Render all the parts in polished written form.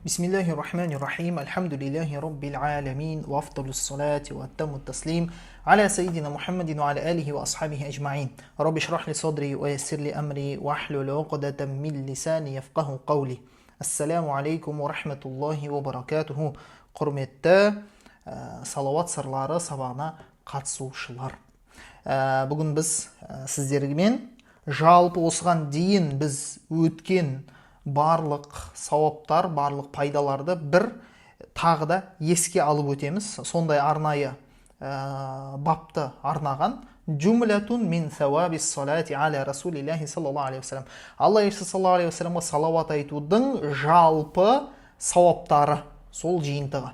Бисмиллахир-рахманир-рахим. Альхамдулиллахи раббил аламин. Ва афдалус салати ва аттамут таслим. Аля сайидина Мухаммадин ва аля алихи ва асхабихи аджмаин. Рабби шрах ли садри ва яссир ли амри ва ахлул уқдатам мин лисани яфқаху қаули. Ассаламу алейкум ва рахматуллахи ва баракатуху. Құрметті салауат сырлары сабағына қатысушылар. Бүгін біз сіздермен жалпы осыған дейін біз өткен барлық сауаптар, барлық пайдаларды бір тағы да еске алып өтеміз. Сондай арнайы бапты арнаған Джумлатун мин сауабис салати аля Расулиллахи саллаллаху алейхи вассалам. Алла елшісі саллаллаху алейхи вассаламға салауат айтудың жалпы сауаптары, сол жиынтығы.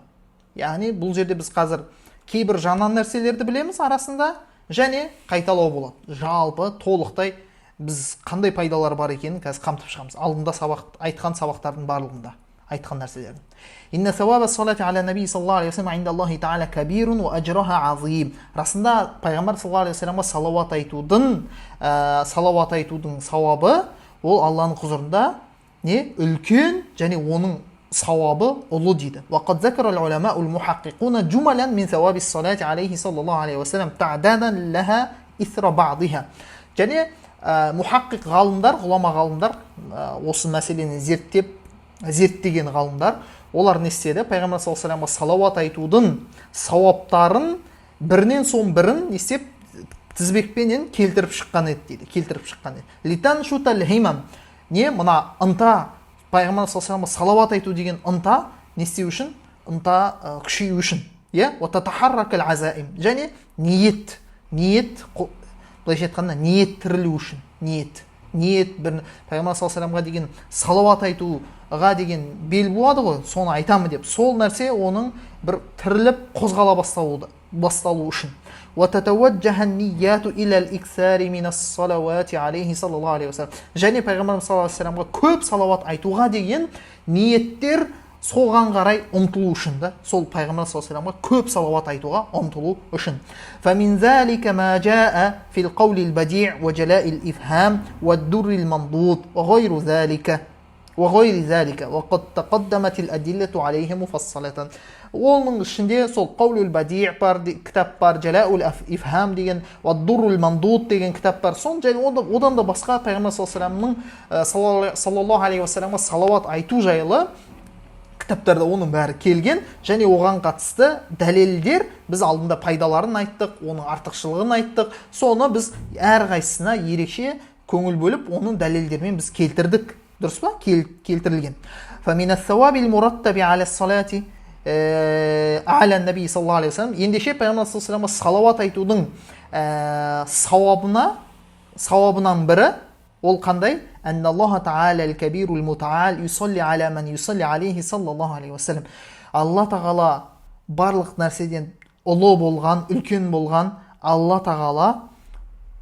Яғни бұл жерде біз қазір кейбір жаңа нәрселерді білеміз арасында, және қайталау болады. Жалпы толықтай біз қандай пайдалар бар екенін қазір қамтып шығамыз. Алдында айтқан сабақтардың барлығында айтқан нәрселерін. Инна сауаба салати аля наби саллаллаху алейхи вассалам инда Аллахи та'аля кабирун ва ажраха азим. Расында пайғамбар саллаллаху алейхи вассаламға салауат айтудың сауабы ол Алланың құзырында үлкен, және оның сауабы ұлы дейді. Вақад закара ал-уламау ал-мухаққиқуна джумалан мин сауаби салати алейхи саллаллаху алейхи вассалам та'дадан лаха исра бa'диха. Және мұхаққиқ ғалымдар, ғұлама ғалымдар, осы мәселені зерттеген ғалымдар, олар не істеді? Пайғамбар саллаллаху алейхи вассаламға салауат айтудың сауаптарын бірінен соң бірін не істеп тізбекпенен келтіріп шыққан еді дейді. Келтіріп шыққан еді. Литан шутал химам. Не мына ынта, Пайғамбар саллаллаху алейхи вассаламға салауат айту деген ынта не істеу үшін? Ынта күшею үшін. Ва татахарракал азаим. Және ниет, былайша айтқанда ниет тірілу үшін. Ниет бір Пайғамбар саллаллаху алейхи вассаламға деген салауат айтуға деген бел болады ғой, соны айтамын деп. Сол нәрсе оның бір тіріліп қозғала басталу үшін. وَتَتَوَجَّهَ النِّيَّاتُ إِلَى الْإِكْثَارِ مِنَ الصَّلَوَاتِ عَلَيْهِ صلى الله عليه وسلم. Және Пайғамбар саллаллаху алейхи вассаламға көп салауат айтуға деген ниеттер соған қарай ұмтылу үшін да. Сол Пайғамбар саллаллаху алейхи вассаламға көп салауат айтуға ұмтылу үшін. فَمِنْ ذَلِكَ مَا جَاءَ فِي الْقَوْلِ الْبَدِيعِ وَجَلَاءِ الْإِفْهَامِ وَالدُّرِّ الْمَنْضُودِ وغير ذلك وقد تقدمت الأدلة عليه مفصلة. Оның ішінде сол Қаулул Бадиъ бар кітап бар, Жалаул Ифхам деген, Ваддуррул Мандуд деген кітап бар. Сон және одан да басқа Пайғамбар саллаллаху алейхи вассаламға салауат айту жайлы кітаптарда оның бәрі келген, және оған қатысты дәлелдер, біз алдында пайдаларын айттық, оның артықшылығын айттық. Соны біз әрқайсысына ерекше көңіл бөліп, оның дәлелдермен біз келтірдік. Дұрыс па? Келтірілген. فَمِنَ الثَّوَابِ الْمُرَتَّبِ عَلَى الصَّلَاةِ عَلَى النَّبِي саллаллаху алейхи вассалам. Ендеше Пайғамбар саллаллаху алейхи вассаламға салауат айтудың сауабынан бірі ол қандай? أن الله تعالى الكبير المتعال يصلي على من يصلي عليه صلى الله عليه وسلم. Алла тағала барлық нәрседен ұлы болған, үлкен болған Алла тағала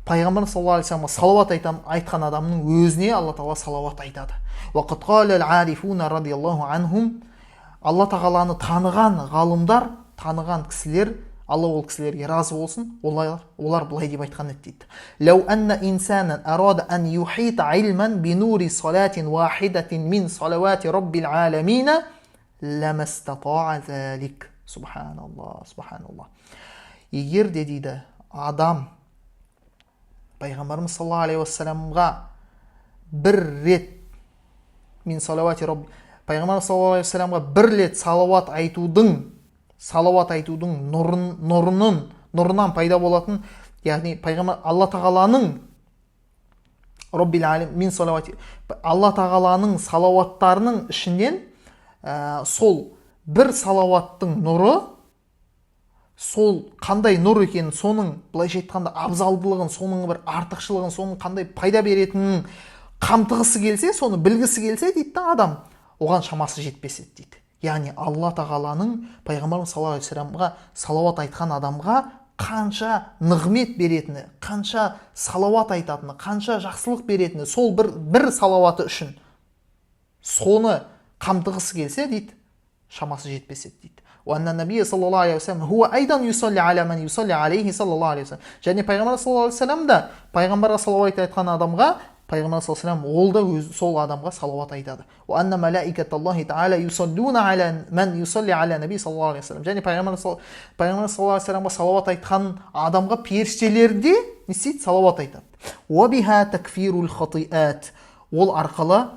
Пайғамбар саллаллаху алейхи вассаламға салауат айтқан адамның өзіне Алла тағала салауат айтады. وقد قال العارفون رضي الله عنهم. Алла тағаланы таныған ғалымдар, таныған кісілер, Алла ол кісілерге разы болсын, олар былай деп айтқан еді дейді. لو أن إنسانا أراد أن يحيط علما بنور صلاة واحدة من صلوات رب العالمين لما استطاع ذلك. Субханаллах. Егер де дейді адам Пайғамбарымыз саллаллаху алейхи вассаламға бір рет Пайғамбар саллаллаху алейхи вассаламға бір рет салауат айтудың нұрынан пайда болатын, яғни Пайғамбар Алла тағаланың Алла тағаланың салауаттарының ішінен сол бір салауаттың нұры, сол қандай нұр екенін, соның былайша айтқанда абзалдылығын, соның бір артықшылығын, соның қандай пайда беретінін қамтығысы келсе, соны білгісі келсе дейді адам, оған шамасы жетпес еді дейді. Яғни Алла тағаланың Пайғамбар саллаллаху алейхи вассаламға салауат айтқан адамға қанша нығмет беретіні, қанша салауат айтатыны, қанша жақсылық беретіні, сол бір салауаты үшін соны қамтығысы келсе дейді, шамасы жетпес еді дейді. وأن النبي صلى الله عليه وسلم هو أيضا يصلي على من يصلي عليه صلى الله عليه وسلم. Және Пайғамбар саллаллаху алейхи вассалам да Пайғамбарға салауат айтқан адамға пайғамбар саллаллаху алейхи вассалам ол да өз сол адамға салауат айтады. Ва анна малаикаталлахи таала юсаллуна аля ман юсалли аля наби саллаллаху алейхи вассалам. Және пайғамбар саллаллаху алейхи вассаламға салауат айтқан адамға періштелер де не істейді? Салауат айтады. Ва биха такфирул хатиат. Ол арқылы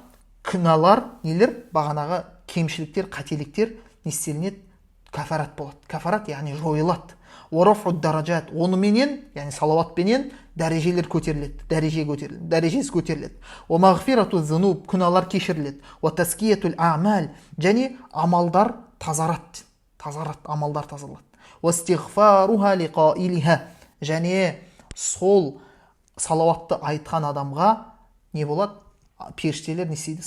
күнәлар, нелер, бағанағы кемшіліктер, қателіктер не істелінеді? Кафарат болады. Кафарат яғни жойылады. Уарафу даражат. Оныменен, яғни салауатпенен дәрежелер көтеріледі, дәрежесі көтеріледі. Ва магфирату зунуб, күнәлар кешіріледі. Ва таскиятул амал, және амалдар тазарады, амалдар тазарады. Ва истигфаруха лиқаилиха, және сол салауатты айтқан адамға не болады? Періштелер не істейді?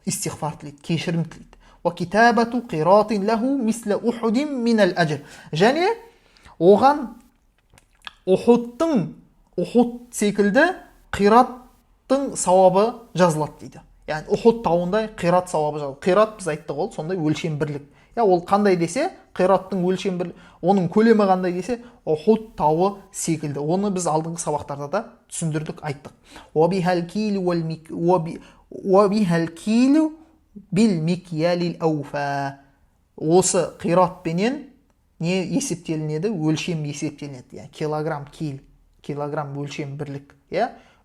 Истигфар тілейді, кешірім тілейді. Ва китабату қиратин лаху мисла ухудин минал ажр, және оған Ухуд секілді қираттың сауабы жазылады дейді. Яғни Ухуд тауындай қират сауабы жазылады. Қират біз айттық, ол сондай өлшем бірлік. Ол қандай десе, қираттың өлшем бірлік, оның көлемі қандай десе, Ухуд тауы секілді. Оны біз алдыңғы сабақтарда да түсіндірдік, айттық. Уабихал килу бил микялил ауфа. Осы қиратпенен не есептелінеді? Өлшем есептелінеді. Килограмм өлшем бірлік.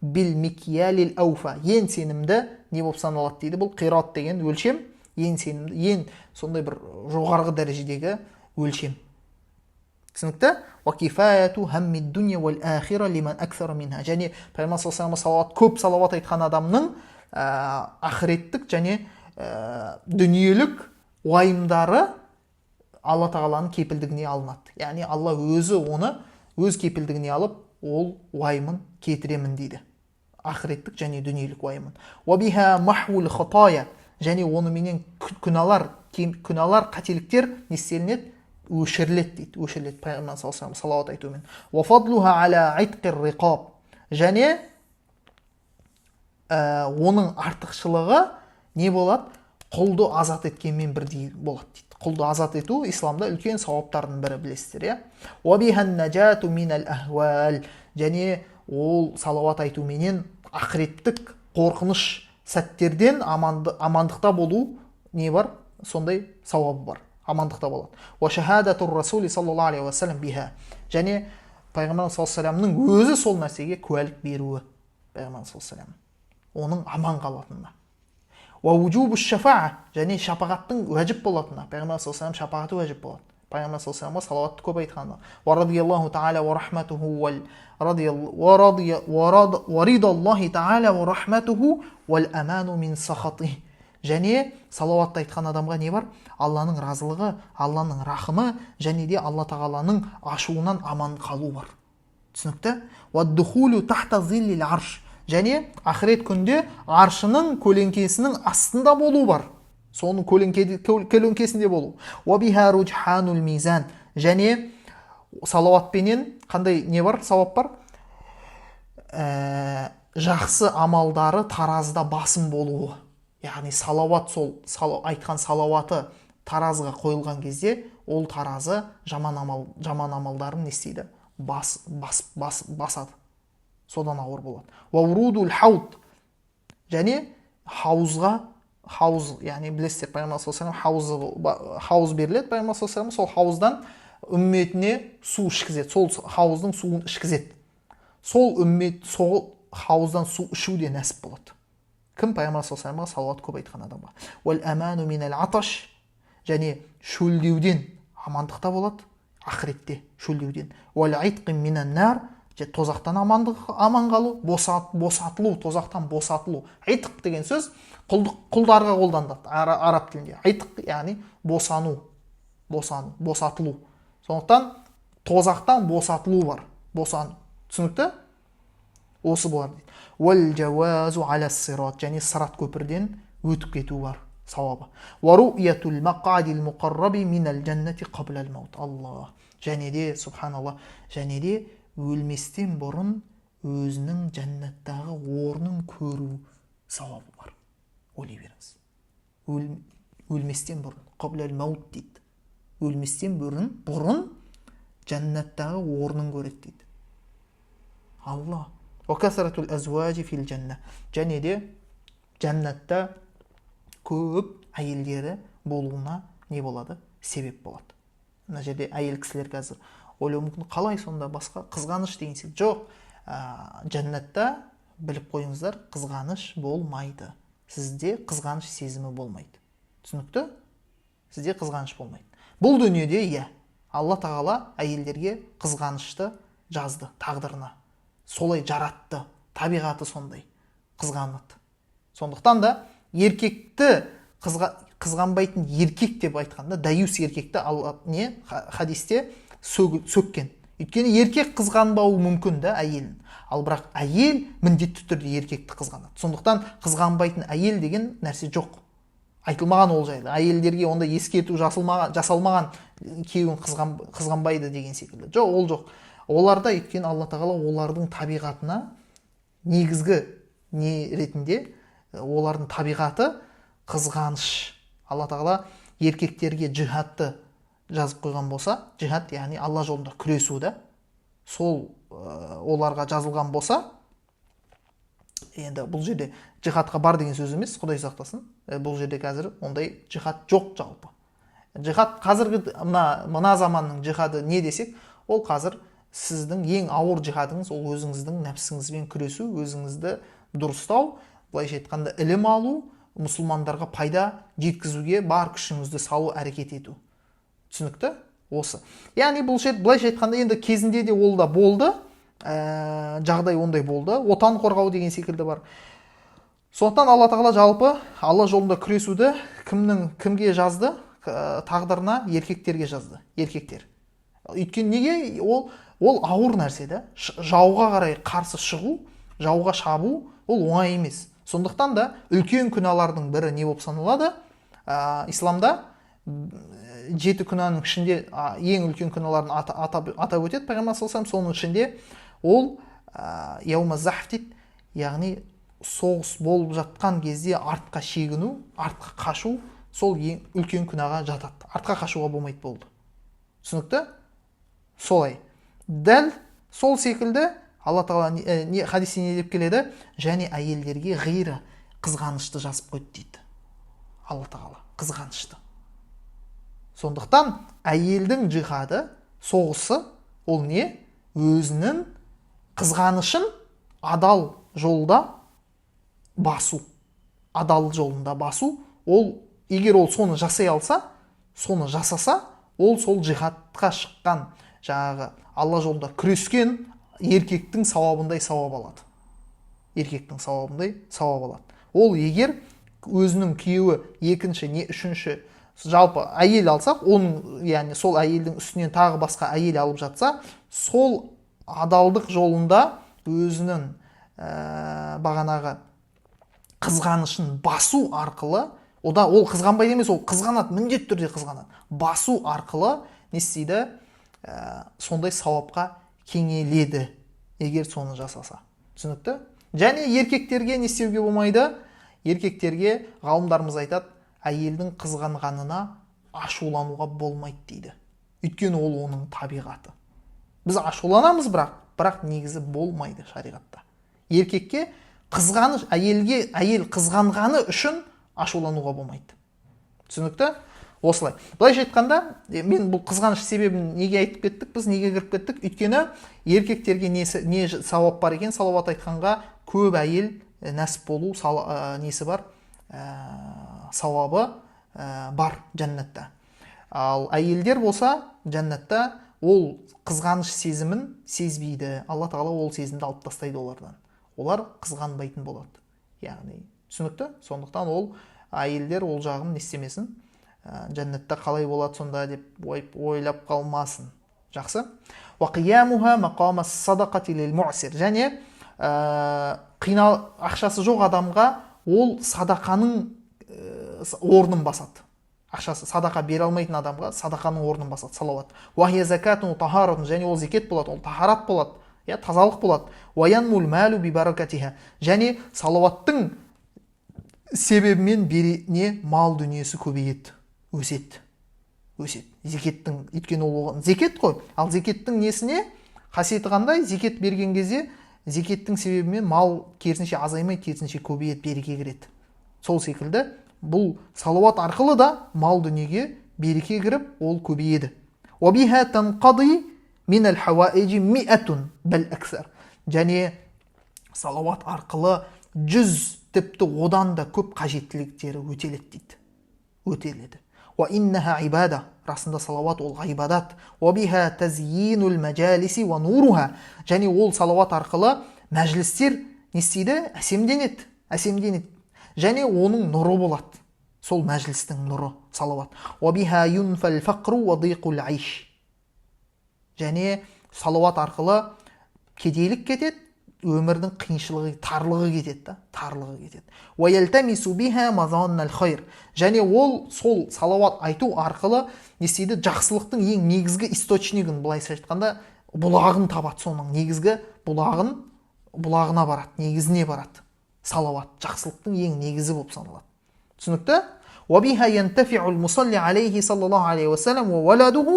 Бил микялил ауфа. Ең сенімді не болып саналады дейді? Бұл қират деген өлшем, ең сенімді, ең сондай бір жоғарғы дәрежедегі өлшем. Түсінікті? Ва кифаяту хаммид дуния вал ахира лиман аксара минха. Және пайғамбар саллаллаху алейхи вассалам көп салауат айтқан адамның ақыреттік және дүниелік уайымдары Алла тағаланың кепілдігіне алынады. Яғни Алла өзі оны өз кепілдігіне алып, ол уайымын кетіремін дейді. Ақыреттік және дүниелік уайымын. Уабиха махвул хатая, және онымен күнәлар, қателіктер не істелінеді? Өшіріледі дейді. Өшіріледі пайғамбар саллаллаху алейхи вассалам салауат айтумен. Уафадлуха аля айтқир риқаб, және оның артықшылығы не болады? Құлды азат еткенмен бірдей болады дейді. Құлды азат ету исламда үлкен сауаптардың бірі, білесіздер. Уабихан наджату минал ахвал, және ол салауат айтуменен ақыреттік қорқыныш сәттерден амандықта болу не бар? Сондай сауабы бар. Амандықта болады. Ва шахадатур расули саллаллаху алейхи вассалам биха, және пайғамбар саллаллаху алейхи вассаламның өзі сол нәрсеге куәлік беруі, пайғамбар саллаллаху алейхи вассалам оның аман қалатынына. Ва вуджубу шафаа, және шапағаттың уәжіп болатынына. Пайғамбар саллаллаху алейхи вассалам шапағаты уәжіп болады. Пайғамбар саллаллаху алейхи вассаламға салауатты көп айтқаны. Ва радияллаху таала ва рахматуху ва ридаллахи таала ва рахматуху вал аману мин сахатихи. Және салауатты айтқан адамға не бар? Алланың разылығы, Алланың рахымы, және де Алла тағаланың ашуынан аман қалу бар. Түсінікті? Ва духулу тахта зиллил арш, және ақырет күнде аршының көлеңкесінің астында болу бар. Соның көлеңкесінде болу. Уабиха руджханул мизан, және салауатпенен қандай не бар? Сауап бар? Жақсы амалдары таразыда басым болуы. Яғни салауат, сол айтқан салауаты таразыға қойылған кезде, ол таразы жаман амалдарын не істейді? Басады. Содан ауыр болады. Ваурудул хауд, және хауыз, яғни білесіздер, пайғамбар саллаллаху алейхи вассалам хауыз беріледі, пайғамбар саллаллаху алейхи вассалам сол хауыздан үмметіне су ішкізеді, сол хауыздың суын ішкізеді. Сол үммет сол хауыздан су ішу де нәсіп болады. Кім? Пайғамбар саллаллаху алейхи вассаламға салауат көп айтқан адамға. Уал аману минал аташ, және шөлдеуден амандықта болады, ақыретте шөлдеуден. Уал айтқин минан нар, тозақтан аман қалу, босатылу, тозақтан босатылу. Айтық деген сөз құлдарға қолданылады араб тілінде. Айтық яғни босану, босатылу. Сондықтан тозақтан босатылу бар, босану. Түсінікті? Осы болар дейді. Уал жауазу аля сират, және сират көпірден өтіп кету бар, сауабы. Ва ру'ятул мақадил муқарраби минал жаннати қаблал маут. Алла. Және де, субханалла, және де өлместен бұрын өзінің жәннаттағы орнын көру сауабы бар. Ойлай беріңіз. Өлместен бұрын, қаблал маут дейді. Өлместен бұрын жәннаттағы орнын көреді дейді. Алла. وكثرة الأزواج في الجنة. және де жәннатта көп әйелдері болуына не болады? Себеп болады. Мына жерде әйел кісілер қазір ойлауы мүмкін, қалай сонда басқа қызғаныш деген секілді. Жоқ, жәннатта біліп қойыңыздар, қызғаныш болмайды. Сізде қызғаныш сезімі болмайды. Түсінікті? Сізде қызғаныш болмайды. Бұл дүниеде Алла тағала әйелдерге қызғанышты жазды тағдырына. Солай жаратты. Табиғаты сондай. Қызғанады. Сондықтан да еркекті қызғанбайтын еркек деп айтқанда, даюс еркекті хадисте сөккен. Өйткені еркек қызғанбауы мүмкін да әйелін. Ал бірақ әйел міндетті түрде еркекті қызғанады. Сондықтан қызғанбайтын әйел деген нәрсе жоқ. Айтылмаған ол жайлы. Әйелдерге онда ескерту жасалмаған күйеуін қызғанбайды деген секілді. Жоқ, ол жоқ. Оларда өйткені Алла тағала олардың табиғатына негізгі не ретінде олардың табиғаты қызғаныш. Алла тағала еркектерге джихадты жазып қойған болса, джихад яғни Алла жолында күресу да, сол оларға жазылған болса, енді бұл жерде джихадқа бар деген сөз емес, Құдай сақтасын. Бұл жерде қазір ондай джихад жоқ жалпы. Джихад қазіргі мына заманның джихады не десек, ол қазір сіздің ең ауыр джихадыңыз, ол өзіңіздің нәпсіңізбен күресу, өзіңізді дұрыстау, былайша айтқанда ілім алу, мұсылмандарға пайда жеткізуге бар күшіңізді салу, әрекет ету. Түсінікті? Осы. Яғни бұл жер былайша айтқанда енді кезінде де ол да болды, жағдай ондай болды, отан қорғау деген секілді бар. Сондықтан Алла тағала жалпы Алла жолында күресуді кімге жазды? Тағдырына еркектерге жазды. Еркектер. Өйткені неге? Ол ауыр нәрсе да. Жауға қарай қарсы шығу, жауға шабу, ол оңай емес. Сондықтан да үлкен күнәлардың бірі не болып саналады? Исламда 7 күнәнің ішінде ең үлкен күнәларын атап өтеді Пайғамбар саллаллаху алейхи вассалам. Соның ішінде ол яума захф дейді, яғни соғыс болып жатқан кезде артқа шегіну, артқа қашу, сол ең үлкен күнәға жатады. Артқа қашуға болмайды болды. Түсінікті? Солай. Дәл сол секілді Алла тағала хадисте не деп келеді? Және әйелдерге ғейрі қызғанышты жазып қойды дейді. Алла тағала қызғанышты. Сондықтан әйелдің джихады, соғысы, ол не? Өзінің қызғанышын адал жолда басу. Адал жолында басу. Ол, егер ол соны жасай алса, соны жасаса, ол сол джихадқа шыққан, жаңағы Алла жолында күрескен еркектің сауабындай сауап алады. Еркектің сауабындай сауап алады. Ол егер өзінің күйеуі екінші, не үшінші, жалпы әйел алсақ, оның, яғни сол әйелдің үстінен тағы басқа әйел алып жатса, сол адалдық жолында өзінің бағанағы қызғанышын басу арқылы, ол қызғанбайды емес, ол қызғанады, міндетті түрде қызғанады. Басу арқылы не істейді? Сондай сауапқа кеңеледі, егер соны жасаса. Түсінікті? Және еркектерге не істеуге болмайды? Еркектерге ғалымдарымыз айтады, әйелдің қызғанғанына ашулануға болмайды дейді. Өйткені ол оның табиғаты. Біз ашуланамыз, бірақ негізі болмайды шариғатта. Еркекке қызғаныш, әйел қызғанғаны үшін ашулануға болмайды. Түсінікті? Осылай. Былайша айтқанда, мен бұл қызғаныш себебін неге айтып кеттік, біз неге кіріп кеттік? Өйткені еркектерге не сауап бар екен? Салауат айтқанға көп әйел нәсіп болу несі бар? Сауабы бар жәннатта. Ал әйелдер болса, жәннатта ол қызғаныш сезімін сезбейді. Алла тағала ол сезімді алып тастайды олардан. Олар қызғанбайтын болады. Яғни, түсінікті? Сондықтан ол әйелдер ол жағын не істемесін, жәннатта қалай болады сонда деп ойлап қалмасын. Жақсы. وَقِيَامُهَا مَقَامَ الصَّدَقَةِ لِلْمُعْسِرِ. Және ақшасы жоқ адамға ол садақаның орнын басады. Ақшасы садақа бере алмайтын адамға садақаның орнын басады, салауат. وَهِيَ زَكَاتٌ طَهَارَةٌ. Және ол зекет болады, ол тахарат болады, тазалық болады. وَيَنْمُ الْمَالُ بِبَرَكَتِهَا. Және салауаттың себебімен мал дүниесі көбейеді, өседі. Зекеттің, өйткені ол оған зекет қой. Ал зекеттің несіне? Қасиеті қандай? Зекет берген кезде зекеттің себебімен мал керісінше азаймайды, керісінше көбейеді, береке кіреді. Сол секілді бұл салауат арқылы да мал дүниеге береке кіріп, ол көбейеді. وَبِهَا تَنْقَضِي مِنَ الْحَوَائِجِ مِئَةٌ بَلْ أَكْثَرُ. Және салауат арқылы 100, тіпті одан да көп қажеттіліктері өтеледі дейді. Өтеледі. وَإِنَّهَا عِبَادَةٌ. Расында салауат ол ғибадат. وَبِهَا تَزْيِينُ الْمَجَالِسِ وَنُورُهَا. Және ол салауат арқылы мәжілістер не істейді? Әсемденеді. Және оның нұры болады. Сол мәжілістің нұры салауат. وَبِهَا يُنْفَ الْفَقْرُ وَضِيقُ الْعَيْشِ. Және салауат арқылы кедейлік кетеді, өмірдің қиыншылығы, тарлығы кетеді. وَيَلْتَمِسُ بِهَا مَظَانَّ الْخَيْرِ. Және ол сол салауат айту арқылы не істейді? Жақсылықтың ең негізгі источнигін, былайша айтқанда, бұлағын табады. Соның негізгі бұлағына барады, негізіне барады. Салауат жақсылықтың ең негізі болып саналады. Түсінікті? وَبِهَا يَنْتَفِعُ الْمُصَلِّ عَلَيْهِ صَلَّى اللَّهُ عَلَيْهِ وَسَلَّمُ وَوَلَدُهُ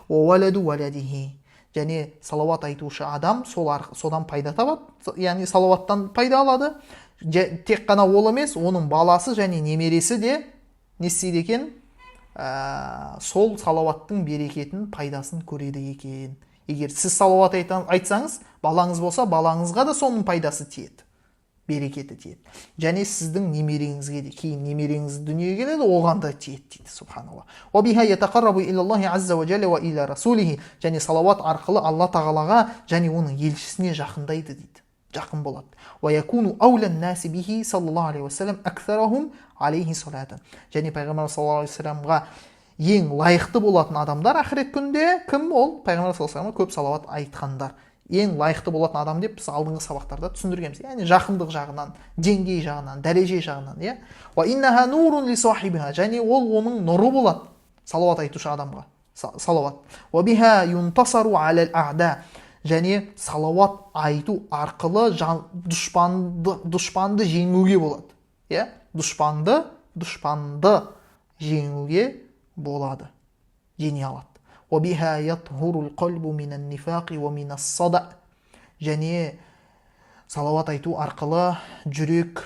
وَوَلَدُ وَلَدِهِ. Және салауат айтушы адам содан пайда табады, яғни салауаттан пайда алады. Тек қана ол емес, оның баласы және немересі де не істейді екен? Сол салауаттың берекетін, пайдасын көреді екен. Егер сіз салауат айтсаңыз, балаңыз болса, балаңызға да соның пайдасы тиеді, берекеті тиеді. Және сіздің немереңізге де, кейін немереңіз дүниеге келеді, оған да тиеді дейді, субханалла. وَبِهَا يَتَقَرَّبُ إِلَى اللَّهِ عَزَّ وَجَلَّ وَإِلَى رَسُولِهِ. Және салауат арқылы Алла тағалаға және оның елшісіне жақындайды дейді, жақын болады. وَيَكُونُ أَوْلَى النَّاسِ بِهِ صلى الله عليه وسلم أكثرهم عليه صلاة. Және пайғамбар саллаллаху алейхи вассаламға ең лайықты болатын адамдар ақырет күнде кім ол? Пайғамбар саллаллаху алейхи вассаламға көп салауат айтқандар. Ең лайықты болатын адам деп біз алдыңғы сабақтарда түсіндіргенбіз. Яғни жақындық жағынан, деңгей жағынан, дәреже жағынан, иә. وَإِنَّهَا نُورٌ لِصَاحِبِهَا. Және ол оның нұры болады, салауат айтушы адамға. Салауат. وَبِهَا يُنْتَصَرُ عَلَى الْأَعْدَاءِ. Және салауат айту арқылы дұшпанды жеңуге болады. Иә? Дұшпанды жеңуге болады. Жеңе алады. وَبِهَا يَطْهُرُ الْقَلْبُ مِنَ النِّفَاقِ وَمِنَ الصَّدَعِ. Және салауат айту арқылы жүрек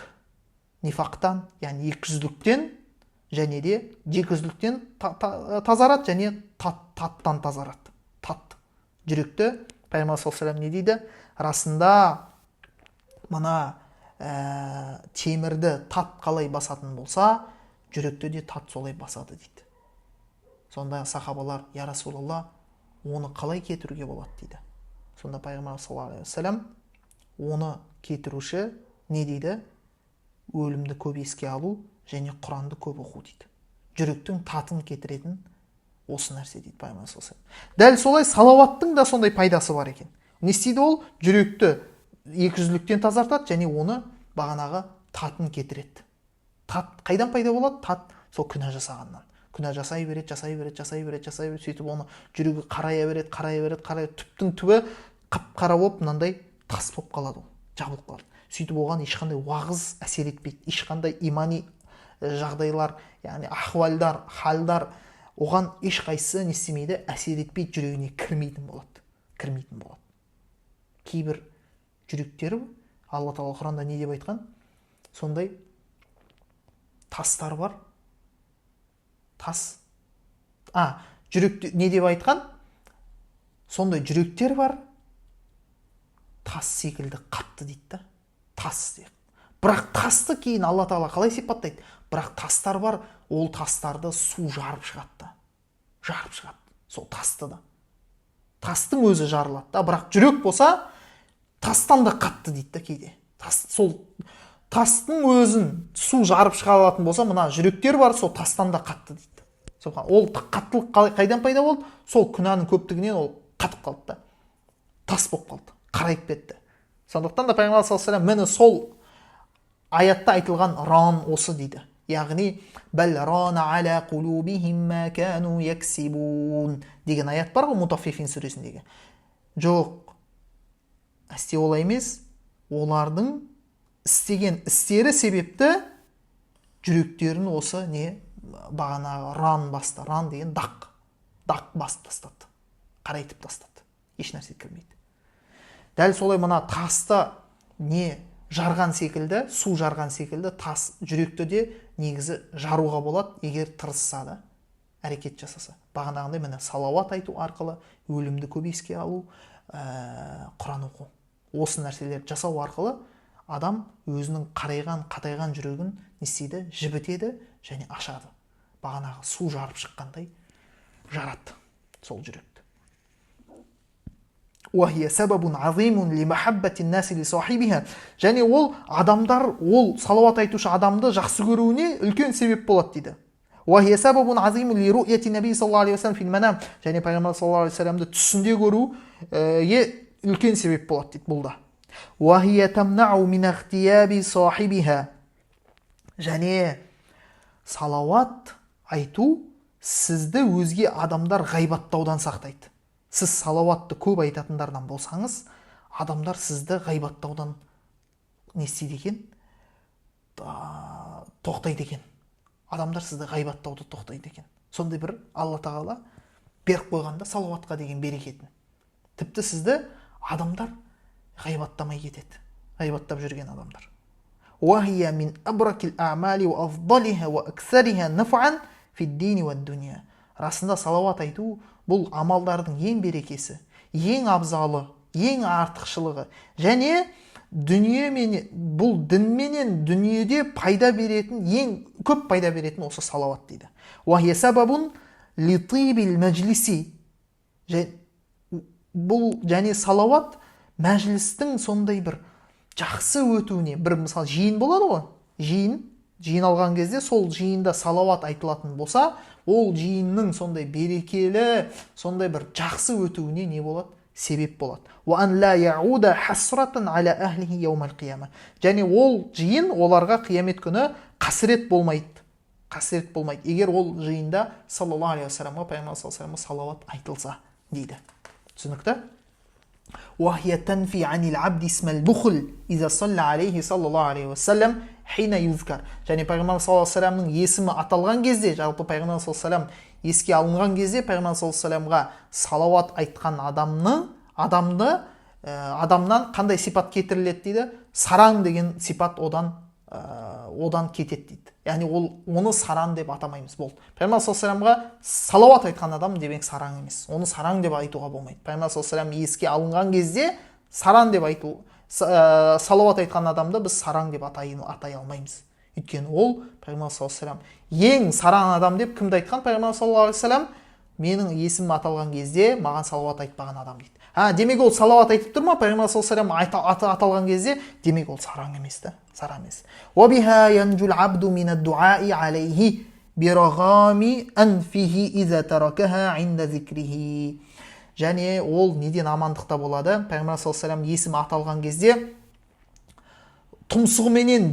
нифақтан, яғни екіжүзділіктен, және де жекіжүзділіктен тазарады, және таттан тазарады. Тат. Жүректі, пайғамбар саллаллаху алейхи вассалам не дейді? Расында мына темірді тат қалай басатын болса, жүректі де тат солай басады дейді. Сонда сахабалар, я Расулалла, оны қалай кетіруге болады дейді. Сонда пайғамбар саллаллаху алейхи вассалам оны кетіруші не дейді? Өлімді көп еске алу және Құранды көп оқу дейді. Жүректің татын кетіретін осы нәрсе дейді пайғамбар саллаллаху алейхи вассалам. Дәл солай салауаттың да сондай пайдасы бар екен. Не істейді ол? Жүректі екіжүзділіктен тазартады және оны бағанағы татын кетіреді. Тат қайдан пайда болады? Тат сол күнә жасағаннан. Күнә жасай береді, сөйтіп оны жүрегі қарая береді, түптің түбі қап-қара болып, мынандай тас болып қалады, ол жабылып қалады. Сөйтіп оған ешқандай уағыз әсер етпейді, ешқандай имани жағдайлар, яғни ахуалдар, халдар оған ешқайсысы не істемейді, әсер етпейді, жүрегіне кірмейтін болады. Кейбір жүректері Алла тағала Құранда не деп айтқан? Сондай тастар бар. Жүректе не деп айтқан? Сондай жүректер бар, тас секілді қатты дейді да. Тас дейді. Бірақ тасты кейін Алла тағала қалай сипаттайды? Бірақ тастар бар, ол тастарды су жарып шығады. Сол тасты да. Тастың өзі жарылады да, бірақ жүрек болса, тастан да қатты дейді да кейде. Сол тастың өзін су жарып шыға алатын болса, мына жүректер бар, сол тастан да қатты дейді. Ол қаттылық қайдан пайда болды? Сол күнәнің көптігінен ол қатып қалды да. Тас болып қалды, қарайып кетті. Сондықтан да пайғамбар саллаллаху алейхи вассалам міне сол аятта айтылған ран осы дейді. Яғни бәл рана аля қулубихим ма кану яксибун деген аят бар ғой Мутаффифин сүресіндегі. Жоқ, әсте олай емес, олардың істеген істері себепті жүректерін осы не бағана ран басты. Ран деген дақ басып тастады, қарайтып тастады, еш нәрсе кірмейді. Дәл солай мына тасты не жарған секілді, су жарған секілді, тас жүректі де негізі жаруға болады, егер тырысса да, әрекет жасаса. Бағанағындай міне салауат айту арқылы өлімді көп еске алу, Құран оқу. Осы нәрселерді жасау арқылы адам өзінің қарайған, қатайған жүрегін не істейді? Жібітеді және ашады. Бағанағы су жарып шыққандай жарады сол жүректі. وهي سبب عظيم لمحبة الناس لصاحبها. Және ол адамдар, ол салауат айтушы адамды жақсы көруіне үлкен себеп болады дейді. وهي سبب عظيم لرؤية النبي صلى الله عليه وسلم في المنام. Және пайғамбар саллаллаху алейхи вассаламды түсінде көруге үлкен себеп болады дейді бұл да. وهي تمنع من اغتياب صاحبها. Және салауат айту сізді өзге адамдар ғайбаттаудан сақтайды. Сіз салауатты көп айтатындардан болсаңыз, адамдар сізді ғайбаттаудан не істейді екен? Тоқтайды екен. Адамдар сізді ғайбаттауды тоқтайды екен. Сондай бір Алла тағала беріп қойғанда салауатқа деген берекетін. Тіпті сізді адамдар ғайбаттамай кетеді. Ғайбаттап жүрген адамдар. وهي من أبرك الأعمال وأفضلها وأكثرها نفعا في الدين والدنيا. Расында салауат айту бұл амалдардың ең берекесі, ең абзалы, ең артықшылығы және бұл дін менен дүниеде пайда беретін, ең көп пайда беретін осы салауат дейді. وهي سبب لطيب المجلس. Бұл және салауат мәжілістің сондай бір жақсы өтуіне, бір мысал жиын болады ғой, жиын алған кезде сол жиында салауат айтылатын болса, ол жиынның сондай берекелі, сондай бір жақсы өтуіне не болады? Себеп болады. وَأَنْ لَا يَعُودَ حَسْرَةً عَلَى أَهْلِهِ يَوْمَ الْقِيَامَةِ. Және ол жиын оларға қиямет күні қасірет болмайды. Қасірет болмайды. Егер ол жиында саллаллаху алейхи вассаламға, пайғамбар саллаллаху алейхи вассаламға салауат айтылса дейді. Түсінікті? وهي تنفي عن العبد اسم البخل إذا صلى عليه صلى الله عليه وسلم حين يذكر. Және пайғамбар саллаллаху алейхи вассаламның есімі аталған кезде, жалпы пайғамбар саллаллаху алейхи вассалам еске алынған кезде, пайғамбар саллаллаху алейхи вассаламға салауат айтқан адамнан қандай сипат кетіріледі дейді? Сараң деген сипат одан кетеді дейді. Яғни оны сараң деп атамаймыз, болды. Пайғамбар саллаллаху алейхи вассаламға салауат айтқан адам демек сараң емес. Оны сараң деп айтуға болмайды. Пайғамбар саллаллаху алейхи вассалам еске алынған кезде сараң деп айту, салауат айтқан адамды біз сараң деп атай алмаймыз. Өйткені ол пайғамбар саллаллаху алейхи вассалам ең сараң адам деп кімді айтқан? Пайғамбар саллаллаху алейхи вассалам менің есімім аталған кезде маған салауат айтпаған адам дейді. Демек ол салауат айтып тұр ма? Пайғамбар саллаллаху алейхи вассалам аты аталған кезде, демек ол сараң емес та, сараң емес. وَبِهَا يَنْجُ الْعَبْدُ مِنَ الدُّعَاءِ عَلَيْهِ بِرَغَامِ أَنْفِهِ إِذَا تَرَكَهَا عِنْدَ ذِكْرِهِ. Және ол неден амандықта болады? Пайғамбар саллаллаху алейхи вассалам есімі аталған кезде тұмсығыменен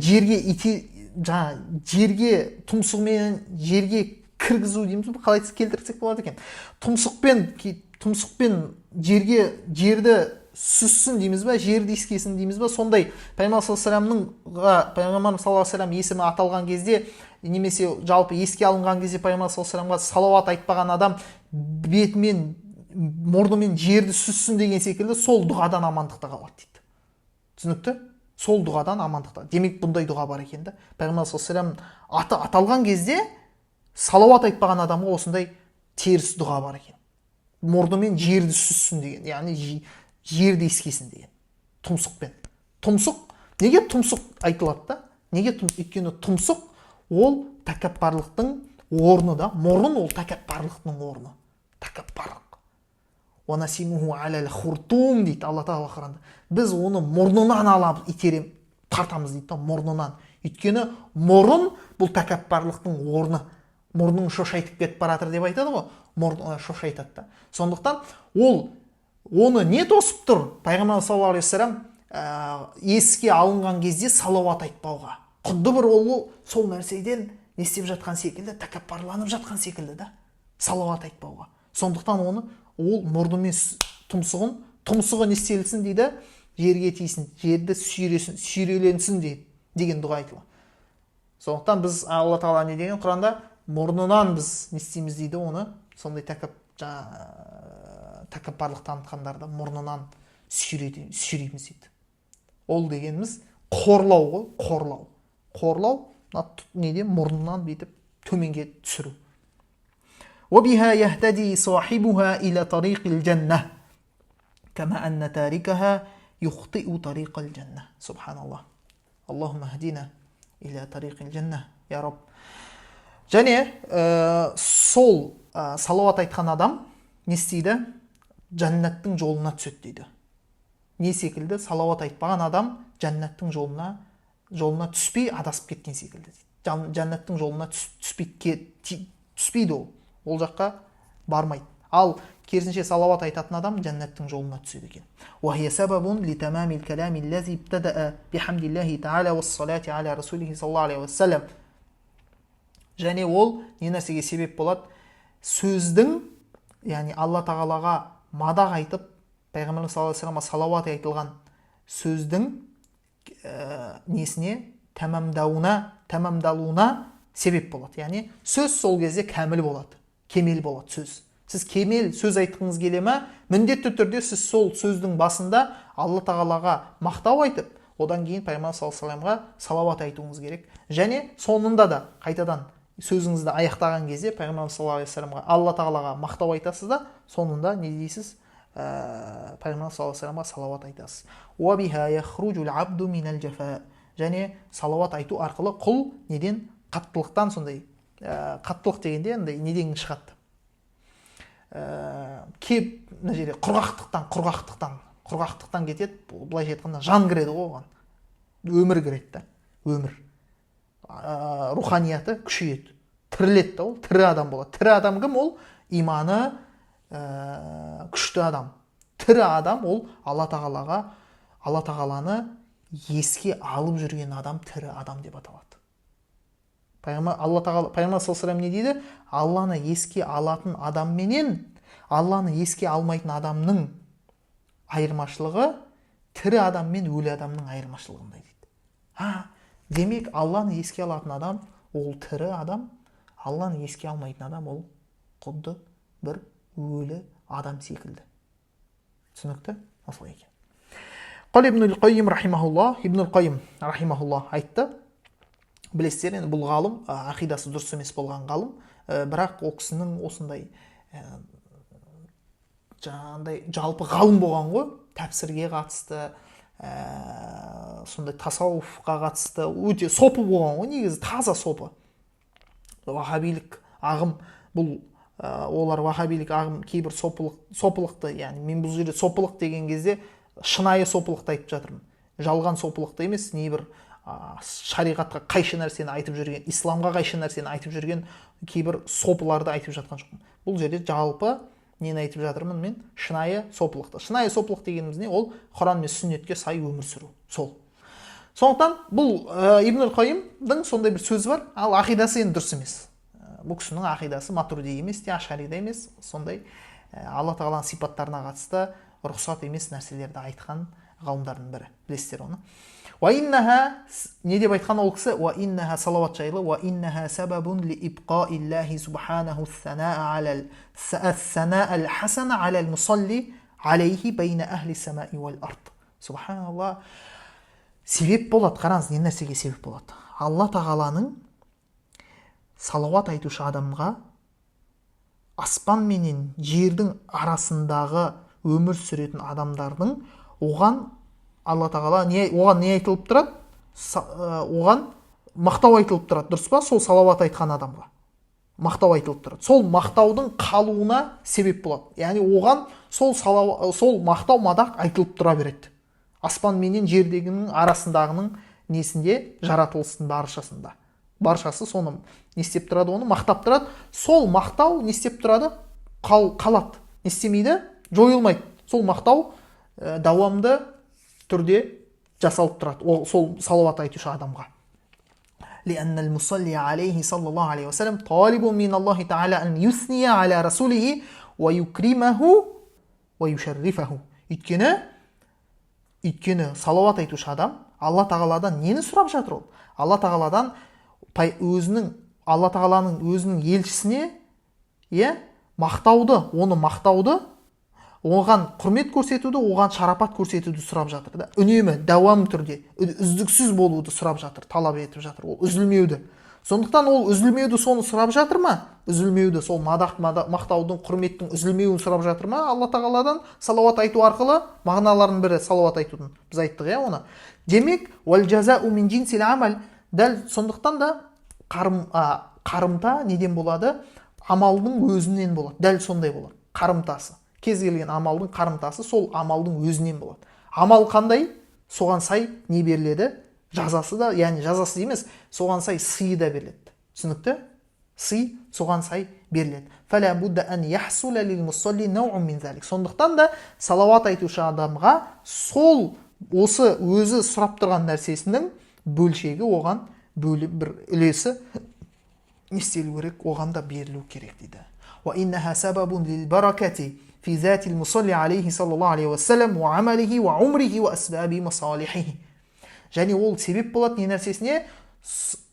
жерге кіргізу дейміз бе? Қалай келтірсек болады екен? Тұмсықпен жерді сүссін дейміз бе? Жерді искесін дейміз бе? Сондай пайғамбар саллаллаху алейхи вассалам есімі аталған кезде, немесе жалпы еске алынған кезде пайғамбар саллаллаху алейхи вассаламға салауат айтпаған адам бетімен, мұрнымен жерді сүссін деген секілді сол дұғадан амандықта қалады дейді. Түсінікті? Сол дұғадан амандықта. Демек бұндай дұға бар екен да. Пайғамбар саллаллаху алейхи вассалам аты аталған кезде салауат айтпаған адамға осындай теріс дұға бар екен. Мұрнымен жерді сүссін деген, яғни жерді искесін деген. Тұмсықпен. Тұмсық, неге тұмсық айтылады да? Неге тұмсық? Өйткені тұмсық ол тәкаппарлықтың орны да, мұрын ол тәкаппарлықтың орны. Тәкаппарлық. وَنَسِمُهُ عَلَى الْخُرْطُومِ дейді Алла тағала Құранда. Біз оны мұрнынан алып итерем, тартамыз дейді да, мұрнынан. Өйткені мұрын бұл тәкаппарлықтың орны. Мұрның шошайтып кетіп баратыр деп айтады ғой. Мұрны шошайтады да. Сондықтан оны не тосып тұр? Пайғамбар саллаллаху алейхи вассалам еске алынған кезде салауат айтпауға. Құдды бір ол сол нәрседен не істеп жатқан секілді, тәкаппарланып жатқан секілді да. Салауат айтпауға. Сондықтан ол мұрнымен тұмсығы не істелсін дейді, жерге тиісін, жерді сүйреленсін деген дұға айтылған. Сондықтан біз Алла тағала не деген Құранда мұрнынан біз не істейміз дейді, оны сондай тәкаппарлық танытқандарды мұрнынан сүйрейміз дейді. Ол дегеніміз қорлау ғой, қорлау. Қорлау, неде мұрнынан бүйтіп төменге түсіру. وبها يهتدي صاحبها إلى طريق الجنة كما أن تاركها يخطئ طريق الجنة. سبحان الله. اللهم اهدنا إلى طريق الجنة يا رب. Және сол салауат айтқан адам не істейді? Жәннаттың жолына түседі дейді. Не секілді? Салауат айтпаған адам жәннаттың жолына түспей адасып кеткен секілді дейді. Жәннаттың жолына түспейді ол. Ол жаққа бармайды. Ал керісінше салауат айтатын адам жәннаттың жолына түседі екен. وهي سبب لتمام الكلام الذي ابتدأ بحمد الله تعالى والصلاة على رسوله صلى الله عليه وسلم. Және ол не нәрсеге себеп болады? Сөздің, яғни Алла тағалаға мадақ айтып, Пайғамбарымыз саллаллаху алейхи вассаламға салауат айтылған сөздің несіне тәмамдалуына себеп болады. Яғни сөз сол кезде кәміл болады, кемел болады сөз. Сіз кемел сөз айтқыңыз келе ме? Міндетті түрде сіз сол сөздің басында Алла тағалаға мақтау айтып, одан кейін Пайғамбар саллаллаху алейхи вассаламға салауат айтуыңыз керек. Және соңында да қайтадан сөзіңізді аяқтаған кезде Пайғамбар саллаллаху алейхи вассаламға, Алла тағалаға мақтау айтасыз да, соңында не дейсіз? Пайғамбар саллаллаху алейхи вассаламға салауат айтасыз. وَبِهَا يَخْرُجُ الْعَبْدُ مِنَ الْجَفَاءِ. Және салауат айту арқылы құл неден? Қаттылықтан, сондай қаттылық дегенде неден шығады? Кеп мына жерде құрғақтықтан кетеді. Былайша айтқанда жан кіреді ғой оған. Өмір кіреді да, өмір. Руханияты күшейеді, тіріледі да, ол тірі адам болады. Тірі адам кім? Ол иманы күшті адам. Тірі адам ол Алла тағаланы еске алып жүрген адам тірі адам деп аталады. Пайғамбар саллаллаху алейхи вассалам не дейді? Алланы еске алатын адам менен Алланы еске алмайтын адамның айырмашылығы тірі адам мен өлі адамның айырмашылығындай дейді. Демек, Алланы еске алатын адам ол тірі адам, Алланы еске алмайтын адам ол құдды бір өлі адам секілді. Түсінікті? Осылай екен. Қал Ибнул Қаййим рахимахуллах, Ибнул Қаййим рахимахуллах айтты. Білесіздер, енді бұл ғалым ақидасы дұрыс емес болған ғалым, бірақ ол кісінің осындай жалпы ғалым болған ғой, тәпсірге қатысты, сондай тасауфқа қатысты өте сопы болған ғой, негізі таза сопы. Вахабилік ағым, бұл олар вахабилік ағым кейбір сопылықты, яғни мен бұл жерде сопылық деген кезде шынайы сопылықты айтып жатырмын. Жалған сопылықты емес, небір шариғатқа қайшы нәрсені айтып жүрген, исламға қайшы нәрсені айтып жүрген кейбір сопыларды айтып жатқан жоқпын. Бұл жерде жалпы нені айтып жатырмын мен? Шынайы сопылықты. Шынайы сопылық дегеніміз не? Ол Құран мен сүннетке сай өмір сүру. Сол. Сондықтан бұл Ибнул Қаййимдің сондай бір сөзі бар, ал ақидасы енді дұрыс емес. Бұл кісінің ақидасы матурidi емес, ашарида емес, сондай Алла тағаланың сипаттарына қатысты рұқсат емес нәрселерді айтқан ғалымдардың бірі. Білесіздер оны. Не деп айтқан ол кісі? Салауат жайлы. سَبَبٌ لِإِبْقَاءِ اللَّهِ سُبْحَانَهُ الثَّنَاءَ الْحَسَنَ عَلَى الْمُصَلِّ عَلَيْهِ بَيْنَ أَهْلِ السَّمَاءِ وَالْأَرْضِ. Субханалла. Себеп болады. Қараңыз, не нәрсеге себеп болады? Алла тағаланың салауат айтушы адамға аспан менен жердің арасындағы өмір сүретін адамдардың оған Алла тағала оған не айтылып тұрады? Оған мақтау айтылып тұрады, дұрыс па? Сол салауат айтқан адамға мақтау айтылып тұрады. Сол мақтаудың қалуына себеп болады. Яғни оған сол мақтау мадақ айтылып тұра береді. Аспан менен жердегінің арасындағының несінде, жаратылыстың баршасында. Баршасы соны не істеп тұрады, оны мақтап тұрады. Сол мақтау не істеп тұрады? Қалады. Не істемейді? Жойылмайды. Сол мақтау дауамды түрде жасалып тұрады. Сол салауат айтушы адамға. لأن المصلي عليه صلى الله عليه وسلم طالب من الله تعالى أن يثني على رسوله ويكرمه ويشرفه. Өйткені салауат айтушы адам Алла тағаладан нені сұрап жатыр ол? Алла тағаладан Алла тағаланың өзінің елшісіне мақтауды, оған құрмет көрсетуді, оған шарапат көрсетуді сұрап жатыр да. Үнемі, дәуам түрде, үздіксіз болуды сұрап жатыр, талап етіп жатыр, ол үзілмеуді. Сондықтан ол үзілмеуді соны сұрап жатыр ма? Үзілмеуді, сол мақтаудың, құрметтің үзілмеуін сұрап жатыр ма? Алла тағаладан салауат айту арқылы, мағыналардың бірі салауат айтудың. Біз айттық, оны. Демек, уәл жазау мин джинсил амал. Дәл сондықтан да қарымта неден болады? Амалдың өзінен болады. Дәл сондай болады. Қарымтасы. Кез келген амалдың қарымтасы сол амалдың өзінен болады. Амал қандай? Соған сай не беріледі? Жазасы да, яғни жазасы емес, соған сай сыйы да беріледі. Түсінікті? Сый соған сай беріледі. Фәлә будда ән яхсула лил муссалли науъун мин залик. Сондықтан да салауат айтушы адамға сол осы өзі сұрап тұрған нәрсесінің бөлшегі, оған бөліп бір үлесі не істелу керек, оған да берілу керек дейді. Ва иннаха сабабун лил баракати фи затил мусалли алейхи саллаллаху алейхи ва саллям ва амалихи ва умрихи ва асбаби масалихи. Және ол себеп болады не нәрсесіне?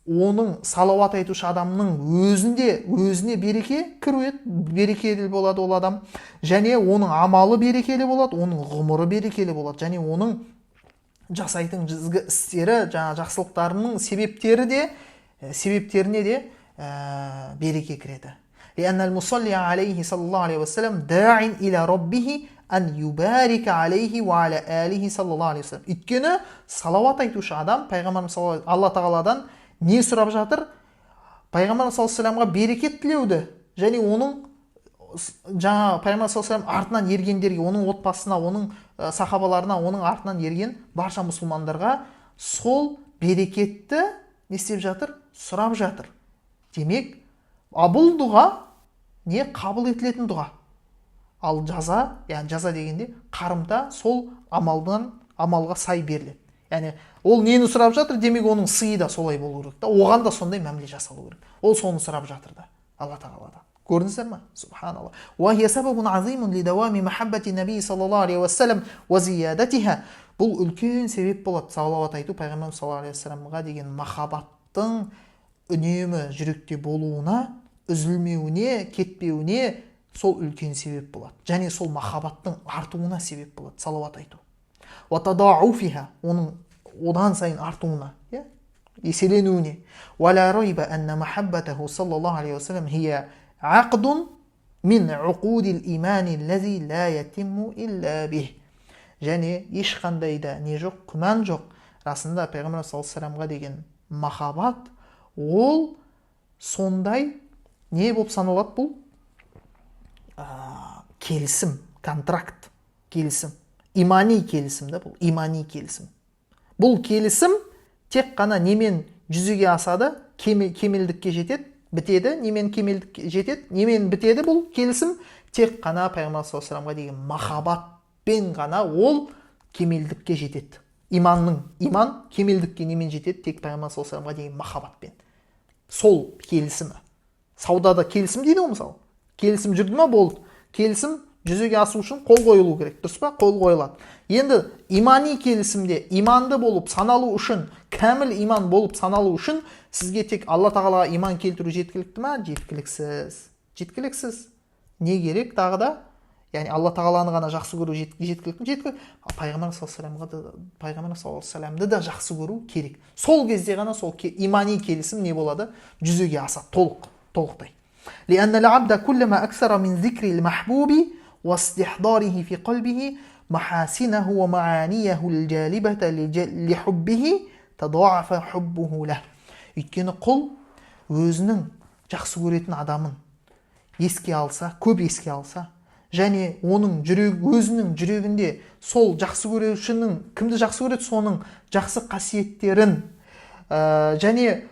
Оның салауат айтушы адамның өзіне береке кіреді, берекелі болады ол адам. Және оның амалы берекелі болады, оның ғұмыры берекелі болады. Және оның жасайтын жізгі істері, жақсылықтарының себептеріне де береке кіреді. لأن المصلي عليه صلى الله عليه وسلم داع إلى ربه أن يبارك عليه وعلى آله صلى الله عليه وسلم. Өйткені салауат айтушы адам пайғамбарымыз Алла тағаладан не сұрап жатыр? Пайғамбарымыз саллаллаху алейхи вассаламға берекет тілеуді, және оның пайғамбарымыз саллаллаху алейхи вассалам артынан ергендерге, оның отбасына, оның сахабаларына, оның артынан ерген барша мұсылмандарға сол берекетті не істеп жатыр? Сұрап жатыр. Демек, бұл дұға не қабыл етілетін дұға. Ал жаза, яғни жаза дегенде қарымта сол амалға сай беріледі. Яғни ол нені сұрап жатыр? Демек оның сыйы да солай болу керек та. Оған да сондай мәміле жасалу керек. Ол соны сұрап жатыр да. Алла тағаладан. Көрдіңіздер ме? Субханалла. Ва хия сабабун азимун ли давами махаббати наби саллаллаху алейхи ва саллям ва зиядатиха. Бұл үлкен себеп болады салауат айту пайғамбарымыз саллаллаху алейхи ва саллямға деген махаббаттың үнемі жүректе болуына, үзілмеуіне, кетпеуіне сол үлкен себеп болады. Және сол махаббаттың артуына себеп болады салауат айту. Ва тадауфиха, оның одан сайын артуына, еселенуіне. Ва ла райба анна махаббатаху саллаллаху алейхи ва саллям хия aqdun min uqudil имани лази ла ятимму илля бих. Және ешқандай да не жоқ, күмән жоқ. Расында пайғамбар саллаллаху алейхи ва саллямға деген махаббат ол сондай не болып саналады? Бұл келісім, контракт, келісім, имани келісім да, бұл имани келісім. Бұл келісім тек қана немен жүзеге асады? Кемелдікке жетеді, бітеді. Немен кемелдікке жетеді, немен бітеді? Бұл келісім тек қана пайғамбар саллаллаху алейхи ва саллямға деген махаббатпен ғана ол кемелдікке жетеді. Иман кемелдікке немен жетеді? Тек пайғамбар саллаллаху алейхи ва саллямға деген махаббатпен. Сол келісімі. Саудада келісім дейді ғой, мысалы. Келісім жүрді ма? Болды. Келісім жүзеге асу үшін қол қойылу керек. Дұрыс па? Қол қойылады. Енді имани келісімде иманды болып саналу үшін, кәміл иман болып саналу үшін сізге тек Алла тағалаға иман келтіру жеткілікті ма? Жеткіліксіз. Жеткіліксіз. Не керек тағы да? Яғни Алла тағаланы ғана жақсы көру жеткілікті. Пайғамбар саллаллаху алейхи ва саллямды да жақсы көру керек. Сол кезде ғана сол имани келісім не болады? Жүзеге асады, толықтай. لأن العبد كلما أكثر من ذكر المحبوب واستحضاره في قلبه محاسنه ومعانيه الجالبة لحبه تضاعف حبه له. Өйткені құл өзінің жақсы көретін адамын еске алса, көп еске алса, және оның өзінің жүрегінде сол жақсы көрешінің кімді жақсы көреді, соның жақсы қасиеттерін және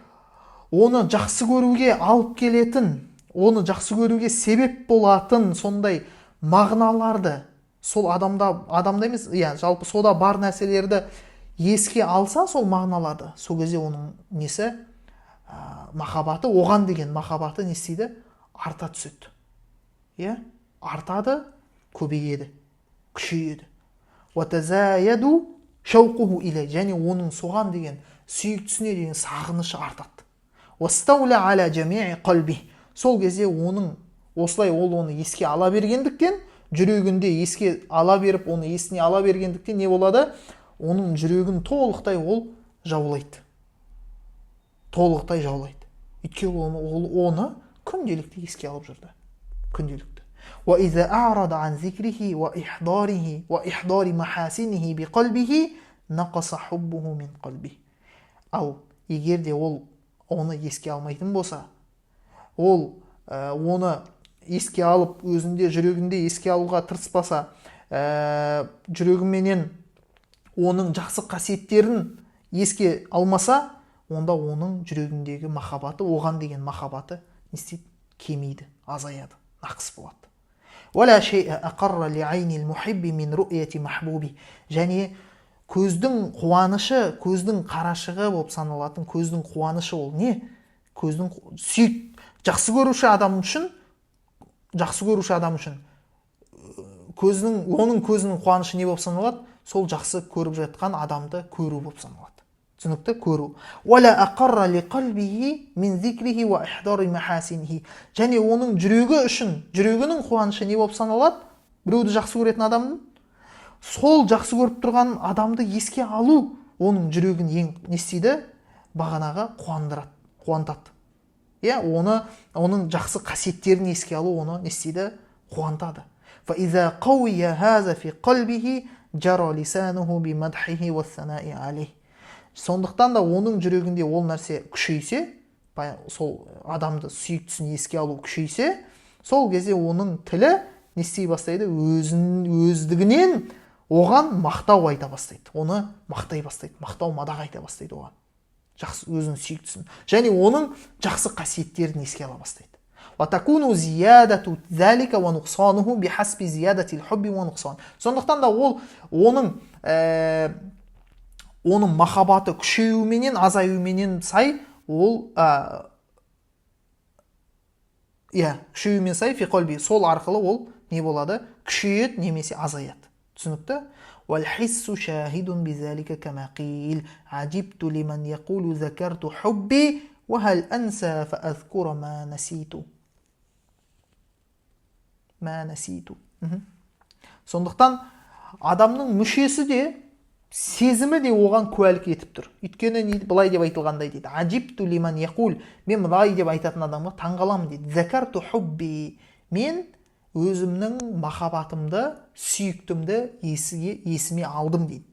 оны жақсы көруге алып келетін, оны жақсы көруге себеп болатын сондай мағыналарды сол адамда емес, жалпы сода бар нәрселерді еске алса, сол мағыналарды, сол кезде оның несі махаббаты, оған деген махаббаты не істейді? Арта түседі. Артады, көбейеді, күшейеді. Ватазаяду шауқуху илей, және оның соған деген сүйіктісіне деген сағынышы артады. Вастауля аля жамиъи қалби, сол кезде оның осылай ол оны еске ала бергендіктен жүрегінде еске ала беріп, оны есіне ала бергендіктен не болады? Оның жүрегін толықтай ол жаулайды. Толықтай жаулайды. Өйткені оны күнделікті еске алып жүрді. Күнделікті. وَإِذَا أَعْرَضَ عَنْ ذِكْرِهِ وَإِحْضَارِهِ وَإِحْضَارِ مَحَاسِنِهِ بِقَلْبِهِ نَقَصَ حُبُّهُ مِنْ قَلْبِهِ. Ал егер де ол оны еске алмайтын болса, ол оны еске алып, өзінде жүрегінде еске алуға тырыспаса, жүрегіменен оның жақсы қасиеттерін еске алмаса, онда оның жүрегіндегі махаббаты, оған деген махаббаты не істейді? Кемейді, азаяды, нақыс болады. وَلَا شَيْءَ أَقَرَّ لِعَيْنِ الْمُحِبِّ مِنْ رُؤْيَةِ مَحْبُوبِ. Және көздің қуанышы, көздің қарашығы болып саналатын көздің қуанышы ол не? Көздің жақсы көруші адам үшін оның көзінің қуанышы не болып саналады? Сол жақсы көріп жатқан адамды көру болып саналады. Түсінікті? Көру. وَلَا أَقَرَّ لِقَلْبِهِ مِنْ ذِكْرِهِ وَإِحْضَارِ مَحَاسِنِهِ. Және оның жүрегі үшін, жүрегінің қуанышы не болып саналады? Біреуді жақсы көретін адамның сол жақсы көріп тұрған адамды еске алу, оның жүрегін ең не істейді? Бағанағы қуантады. Оның жақсы қасиеттерін еске алу оны не істейді? Қуантады. فَإِذَا قَوِيَ هَذَا فِي قَلْبِهِ جَرَى لِسَانُهُ بِمَدْحِهِ وَالثَّنَاءِ عَلَيْهِ. Сондықтан да оның жүрегінде ол нәрсе күшейсе, сол адамды сүйіктісін еске алу күшейсе, сол кезде оның тілі не істей бастайды? Өздігінен оған мақтау айта бастайды. Оны мақтай бастайды. Мақтау, мадақ айта бастайды оған. Жақсы өзінің сүйіктісін. Және оның жақсы қасиеттерін еске ала бастайды. وَتَكُونُ زِيَادَةُ ذَلِكَ وَنُقْصَانُهُ بِحَسْبِ زِيَادَةِ الْحُبِّ وَنُقْصَانِ. Сондықтан да ол оның махаббаты күшеюменен, азаюменен сай, ол күшеюмен сай фи қалби, сол арқылы ол не болады? Күшейеді немесе азаяды. Түсінікті? وَالْحِسُّ شَاهِدٌ بِذَلِكَ كَمَا قِيلَ عَجِبْتُ لِمَنْ يَقُولُ ذَكَرْتُ حُبِّي وَهَلْ أَنْسَى فَأَذْكُرَ مَا نَسِيتُ. Сондықтан адамның мүшесі де, сезімі де оған куәлік етіп тұр. Өйткені былай деп айтылғандай дейді. Ажибту лиман яқул. Мен былай деп айтатын адамға таңғаламын дейді. Закарту хубби. Мен өзімнің махаббатымды, сүйіктімді есіме алдым дейді.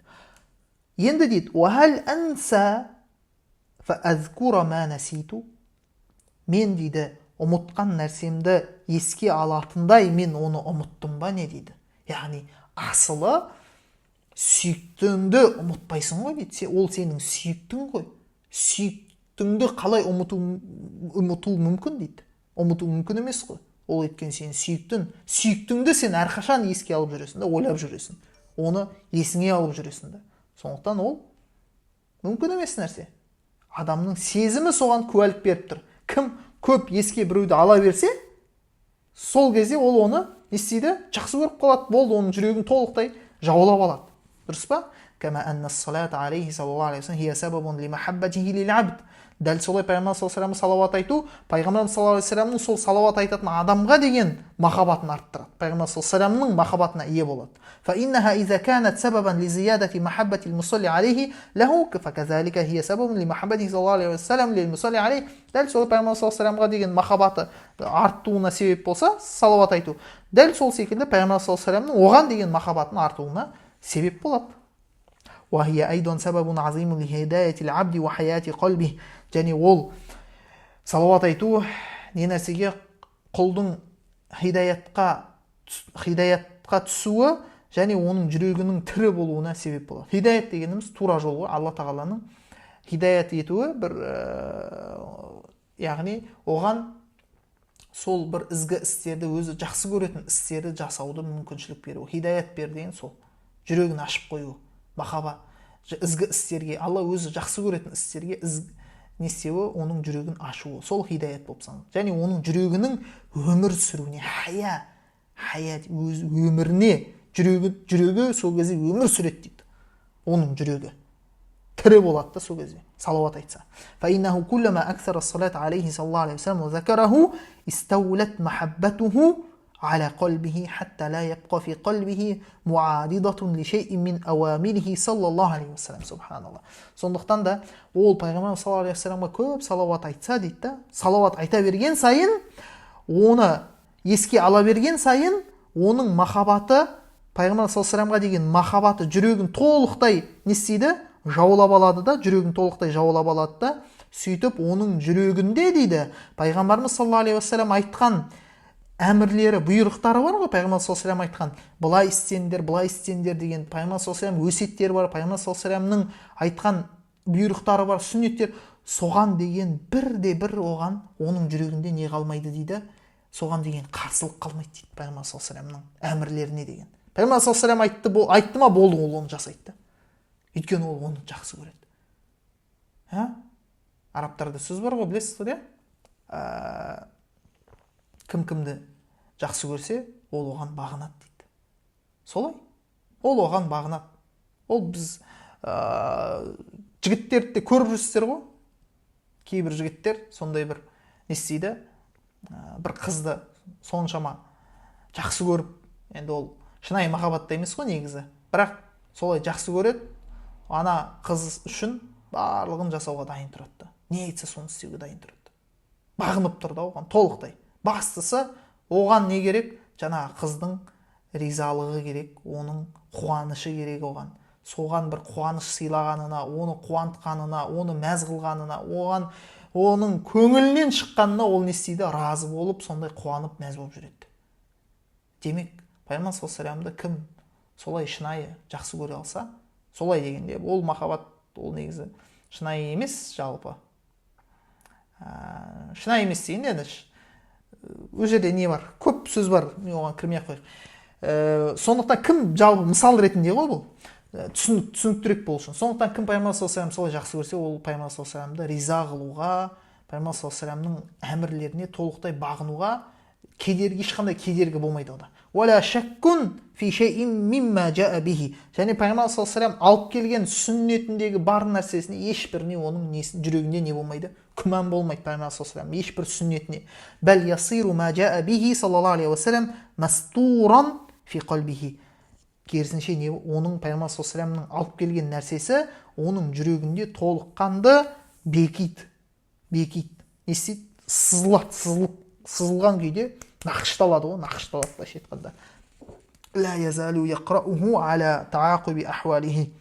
Енді дейді, وَهَلْ أَنْسَى فَأَذْكُرَ مَا نَسِيتُ. Мен дейді, ұмытқан нәрсемді еске алатындай мен оны ұмыттым ба не дейді. Яғни асылы сүйіктіңді ұмытпайсың ғой дейді. Ол сенің сүйіктің ғой. Сүйіктіңді қалай ұмыту мүмкін дейді. Ұмыту мүмкін емес қой. Ол еткен сен сүйіктіңді сен әрқашан еске алып жүресің, ойлап жүресің. Оны есіңе алып жүресің. Сондықтан ол мүмкін емес нәрсе. Адамның сезімі соған куәлік беріп тұр. Кім көп еске біреуді ала берсе, сол кезде ол оны не істейді? Жақсы көріп қалады. Болды, оның жүрегін толықтай жаулап алады. Дұрыс па? Кама анна салата алейхи саллаллаху алейхи вассалам хия сабабун ли махаббатихи лил абд. Дәл солай пайғамбар саллаллаху алейхи салауат айту, пайғамбар саллаллаху алейхи вассаламның сол салауат айтатын адамға деген махаббатын арттырады. Пайғамбар саллаллаху алейхи вассаламның махаббатына ие болады. فإنها إذا كانت سببا لزيادة محبة المصلي عليه له فكذلك هي سبب لمحبته صلى الله عليه وسلم للمصلي عليه. Дәл сол пайғамбар саллаллаху алейхи вассаламға деген махаббаты артуына себеп болса, салауат айту. Дәл сол секілді пайғамбар саллаллаху алейхи вассаламның оған деген махаббатын артуына себеп болады. وهي أيضا سبب عظيم لهداية العبد وحياة قلبه. Және ол салауат айту не нәрсеге? Құлдың хидаятқа түсуі және оның жүрегінің тірі болуына себеп болады. Хидаят дегеніміз тура жол ғой. Алла тағаланың хидаят етуі бір яғни оған сол бір ізгі істерді, өзі жақсы көретін істерді жасауды мүмкіншілік беру. Хидаят бер деген сол. Жүрегін ашып қою, махаббат, ізгі істерге, Алла өзі жақсы көретін істерге не істеуі, оның жүрегін ашуы. Сол хидаят болып саналады. Және оның жүрегінің өмір сүруіне, өз өміріне, жүрегі сол кезде өмір сүреді дейді. Оның жүрегі тірі болады да сол кезде салауат айтса. فإنه كلما أكثر الصلاة عليه صلى الله عليه وسلم وذكره استولت محبته على قلبه حتى لا يبقى في قلبه معارضة لشيء من أوامره صلى الله عليه وسلم. Субханалла. Сондықтан да ол пайғамбар саллаллаху алейхи вассаламға көп салауат айтса дейді да, салауат айта берген сайын, оны еске ала берген сайын, оның махаббаты, пайғамбар саллаллаху алейхи вассаламға деген махаббаты жүрегін толықтай не істейді? Жаулап алады да, жүрегін толықтай жаулап алады да, сөйтіп оның жүрегінде дейді пайғамбарымыз саллаллаху алейхи вассалам айтқан әмірлері, бұйрықтары бар ғой, пайғамбар саллаллаху алейхи вассалам айтқан былай істеңдер деген пайғамбар саллаллаху алейхи вассалам өсиеттері бар, пайғамбар саллаллаху алейхи вассаламның айтқан бұйрықтары бар, сүннеттер, соған деген бір оған оның жүрегінде не қалмайды дейді, соған деген қарсылық қалмайды дейді пайғамбар саллаллаху алейхи вассаламның әмірлеріне деген. Пайғамбар саллаллаху алейхи вассалам айтты ма, болды, ол оны жасайды. Өйткені ол оны жақсы көреді. Арабтарда сөз бар ғой, білесіз ғой, кім кімді жақсы көрсе, ол оған бағынады дейді. Солай. Ол оған бағынады. Ол біз жігіттерді де көріп жүрсіздер ғой. Кейбір жігіттер сондай бір не істейді, бір қызды соншама жақсы көріп, енді ол шынайы махаббатта емес қой негізі, бірақ солай жақсы көреді, ана қыз үшін барлығын жасауға дайын тұрады. Не айтса соны істеуге дайын тұрады. Бағынып тұрды оған толықтай. Бастысы оған не керек? Жаңағы қыздың ризалығы керек, оның қуанышы керек оған. Соған бір қуаныш сыйлағанына, оны қуантқанына, оны мәз қылғанына, оның көңілінен шыққанына ол не істейді? Разы болып, сондай қуанып, мәз болып жүреді. Демек, пайғамбар саллаллаху алейхи вассаламды кім солай шынайы жақсы көре алса, солай дегенде, ол махаббат, ол негізі шынайы емес жалпы. Шынайы емес дегенде, өз жерде не бар? Көп сөз бар, оған кірмей ақ қояйық. Сондықтан кім жалпы мысал ретінде ғой бұл? Түсініктірек болу үшін. Сондықтан кім пайғамбар саллаллаху алейхи вассалам солай жақсы көрсе, ол пайғамбар саллаллаху алейхи вассаламды риза қылуға, пайғамбар саллаллаху алейхи вассаламның әмірлеріне толықтай бағынуға ешқандай кедергі болмайды ода. Уәлә шәккун фи шайин мимма жаа бихи. Және пайғамбар саллаллаху алейхи вассалам алып келген сүннетіндегі бар нәрсесіне ешбіріне оның жүрегінде не болмайды? Күмән болмайды пайғамбар саллаллаху алейхи вассалам ешбір сүннетіне. Бәл ясиру ма жаа бихи саллаллаху алейхи вассалам мастуран фи қалбихи. Керісінше оның пайғамбар саллаллаху алейхи вассаламның алып келген нәрсесі оның жүрегінде толыққанды бекиді. Не істейді? Сызылған күйде нақышталады ғой, нақышталады былайша айтқанда. Ла язалу яқрауху аля таақуби ахвалихи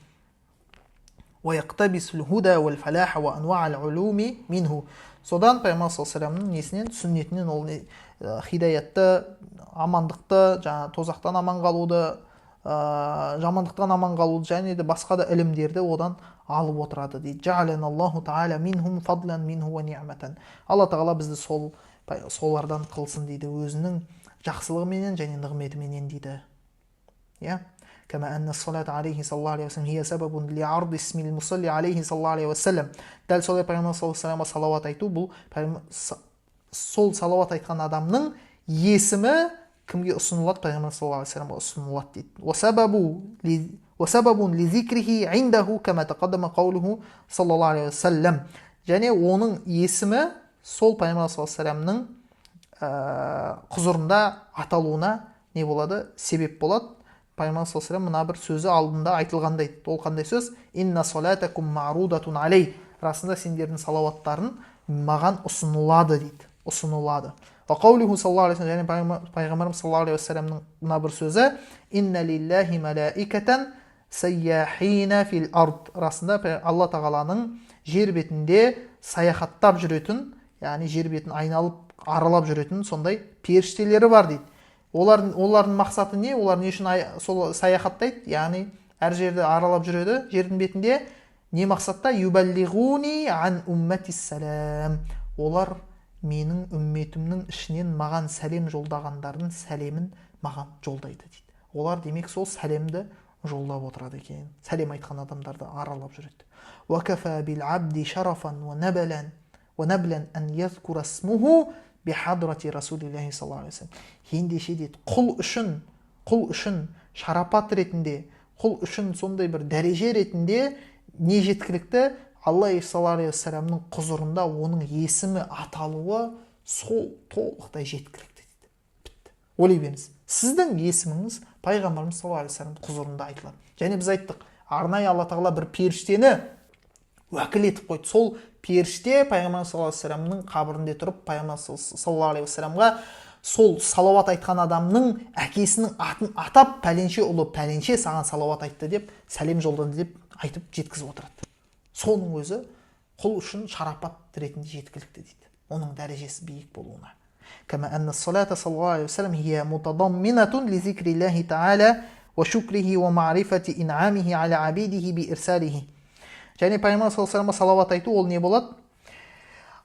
ва яқтабисул худа вал фалаха ва ануал улуми минху. Содан пайғамбар саллаллаху алейхи вассаламның несінен, сүннетінен ол хидаятты, амандықты, жаңа тозақтан аман қалуды, жамандықтан аман қалуды, және де басқа да ілімдерді одан алып отырады дейді. Жа'аланаллаху та'ала минхум фадлан минху ва ни'матан. Алла тағала бізді солардан қылсын дейді, өзінің жақсылығыменен және нығметіменен дейді. Кама анна салат алейхи саллаллаху алейхи вассалам хия сабабун ли ард исмил мусалли алейхи саллаллаху алейхи вассалам. Дәл солай пайғамбар саллаллаху алейхи вассаламға салауат айту, бұл сол салауат айтқан адамның есімі кімге ұсынылады? Пайғамбар саллаллаху алейхи вассаламға ұсынылады дейді. Уасабабун ли зикрихи индаху кама тақаддама қаулуху саллаллаху алейхи вассалам. Және оның есімі сол пайғамбар саллаллаху алейхи вассаламның құзырында аталуына не болады? Себеп болады. Пайғамбар саллаллаху алейхи вассалам мына бір сөзі алдында айтылғандай. Ол қандай сөз? Инна салатакум ма'рудатун алей. Расында сендердің салауаттарын маған ұсынылады дейді. Ұсынылады. Ва қаулиху саллаллаху алейхи вассалам, және пайғамбарымыз саллаллаху алейхи вассаламның мына бір сөзі: инна лиллахи малаикатан сайяхина фил ард. Расында Алла тағаланың жер бетінде саяхаттап жүретін, яғни жер бетін айналып аралап жүретін сондай періштелері бар дейді. Олардың мақсаты не? Олар не үшін сол саяхаттайды? Яғни әр жерді аралап жүреді, жердің бетінде. Не мақсатта? Юбаллигуни ан умматис салам. Олар менің үмметімнің ішінен маған сәлем жолдағандардың сәлемін маған жолдайды дейді. Олар демек сол сәлемді жолдап отырады екен. Сәлем айтқан адамдарды аралап жүреді. Уакафа бил абди шарафан ва наблан ан язкура смуху би хадрати расулиллахи саллаллаху алейхи вассалам. Ендеше дейді, құл үшін шарапат ретінде, құл үшін сондай бір дәреже ретінде не жеткілікті? Алла саллаллаху алейхи вассаламның құзырында оның есімі аталуы сол толықтай жеткілікті дейді. Бітті. ойлай беріңіз. Сіздің есіміңіз пайғамбарымыз саллаллаху алейхи вассаламның құзырында айтылады. Және біз айттық, арнайы Алла тағала бір періштені уәкіл етіп қойды. Сол періште пайғамбарымыз саллаллаху алейхи вассаламның қабірінде тұрып, пайғамбарымыз саллаллаху алейхи вассаламға сол салауат айтқан адамның әкесінің атын атап, пәленше ұлы пәленше саған салауат айтты деп, сәлем жолданды деп айтып жеткізіп отырады. Соның өзі құл үшін шарапат ретінде жеткілікті дейді. Оның дәрежесі биік болуына. Кама анна салата саллаллаху алейхи вассалам хия мутадамминатун ли зикриллахи та'ала ва шукрихи ва ма'рифати ин'амихи аля абидихи би ирсалихи. Және пайғамбар саллаллаху алейхи вассаламға салауат айту ол не болады?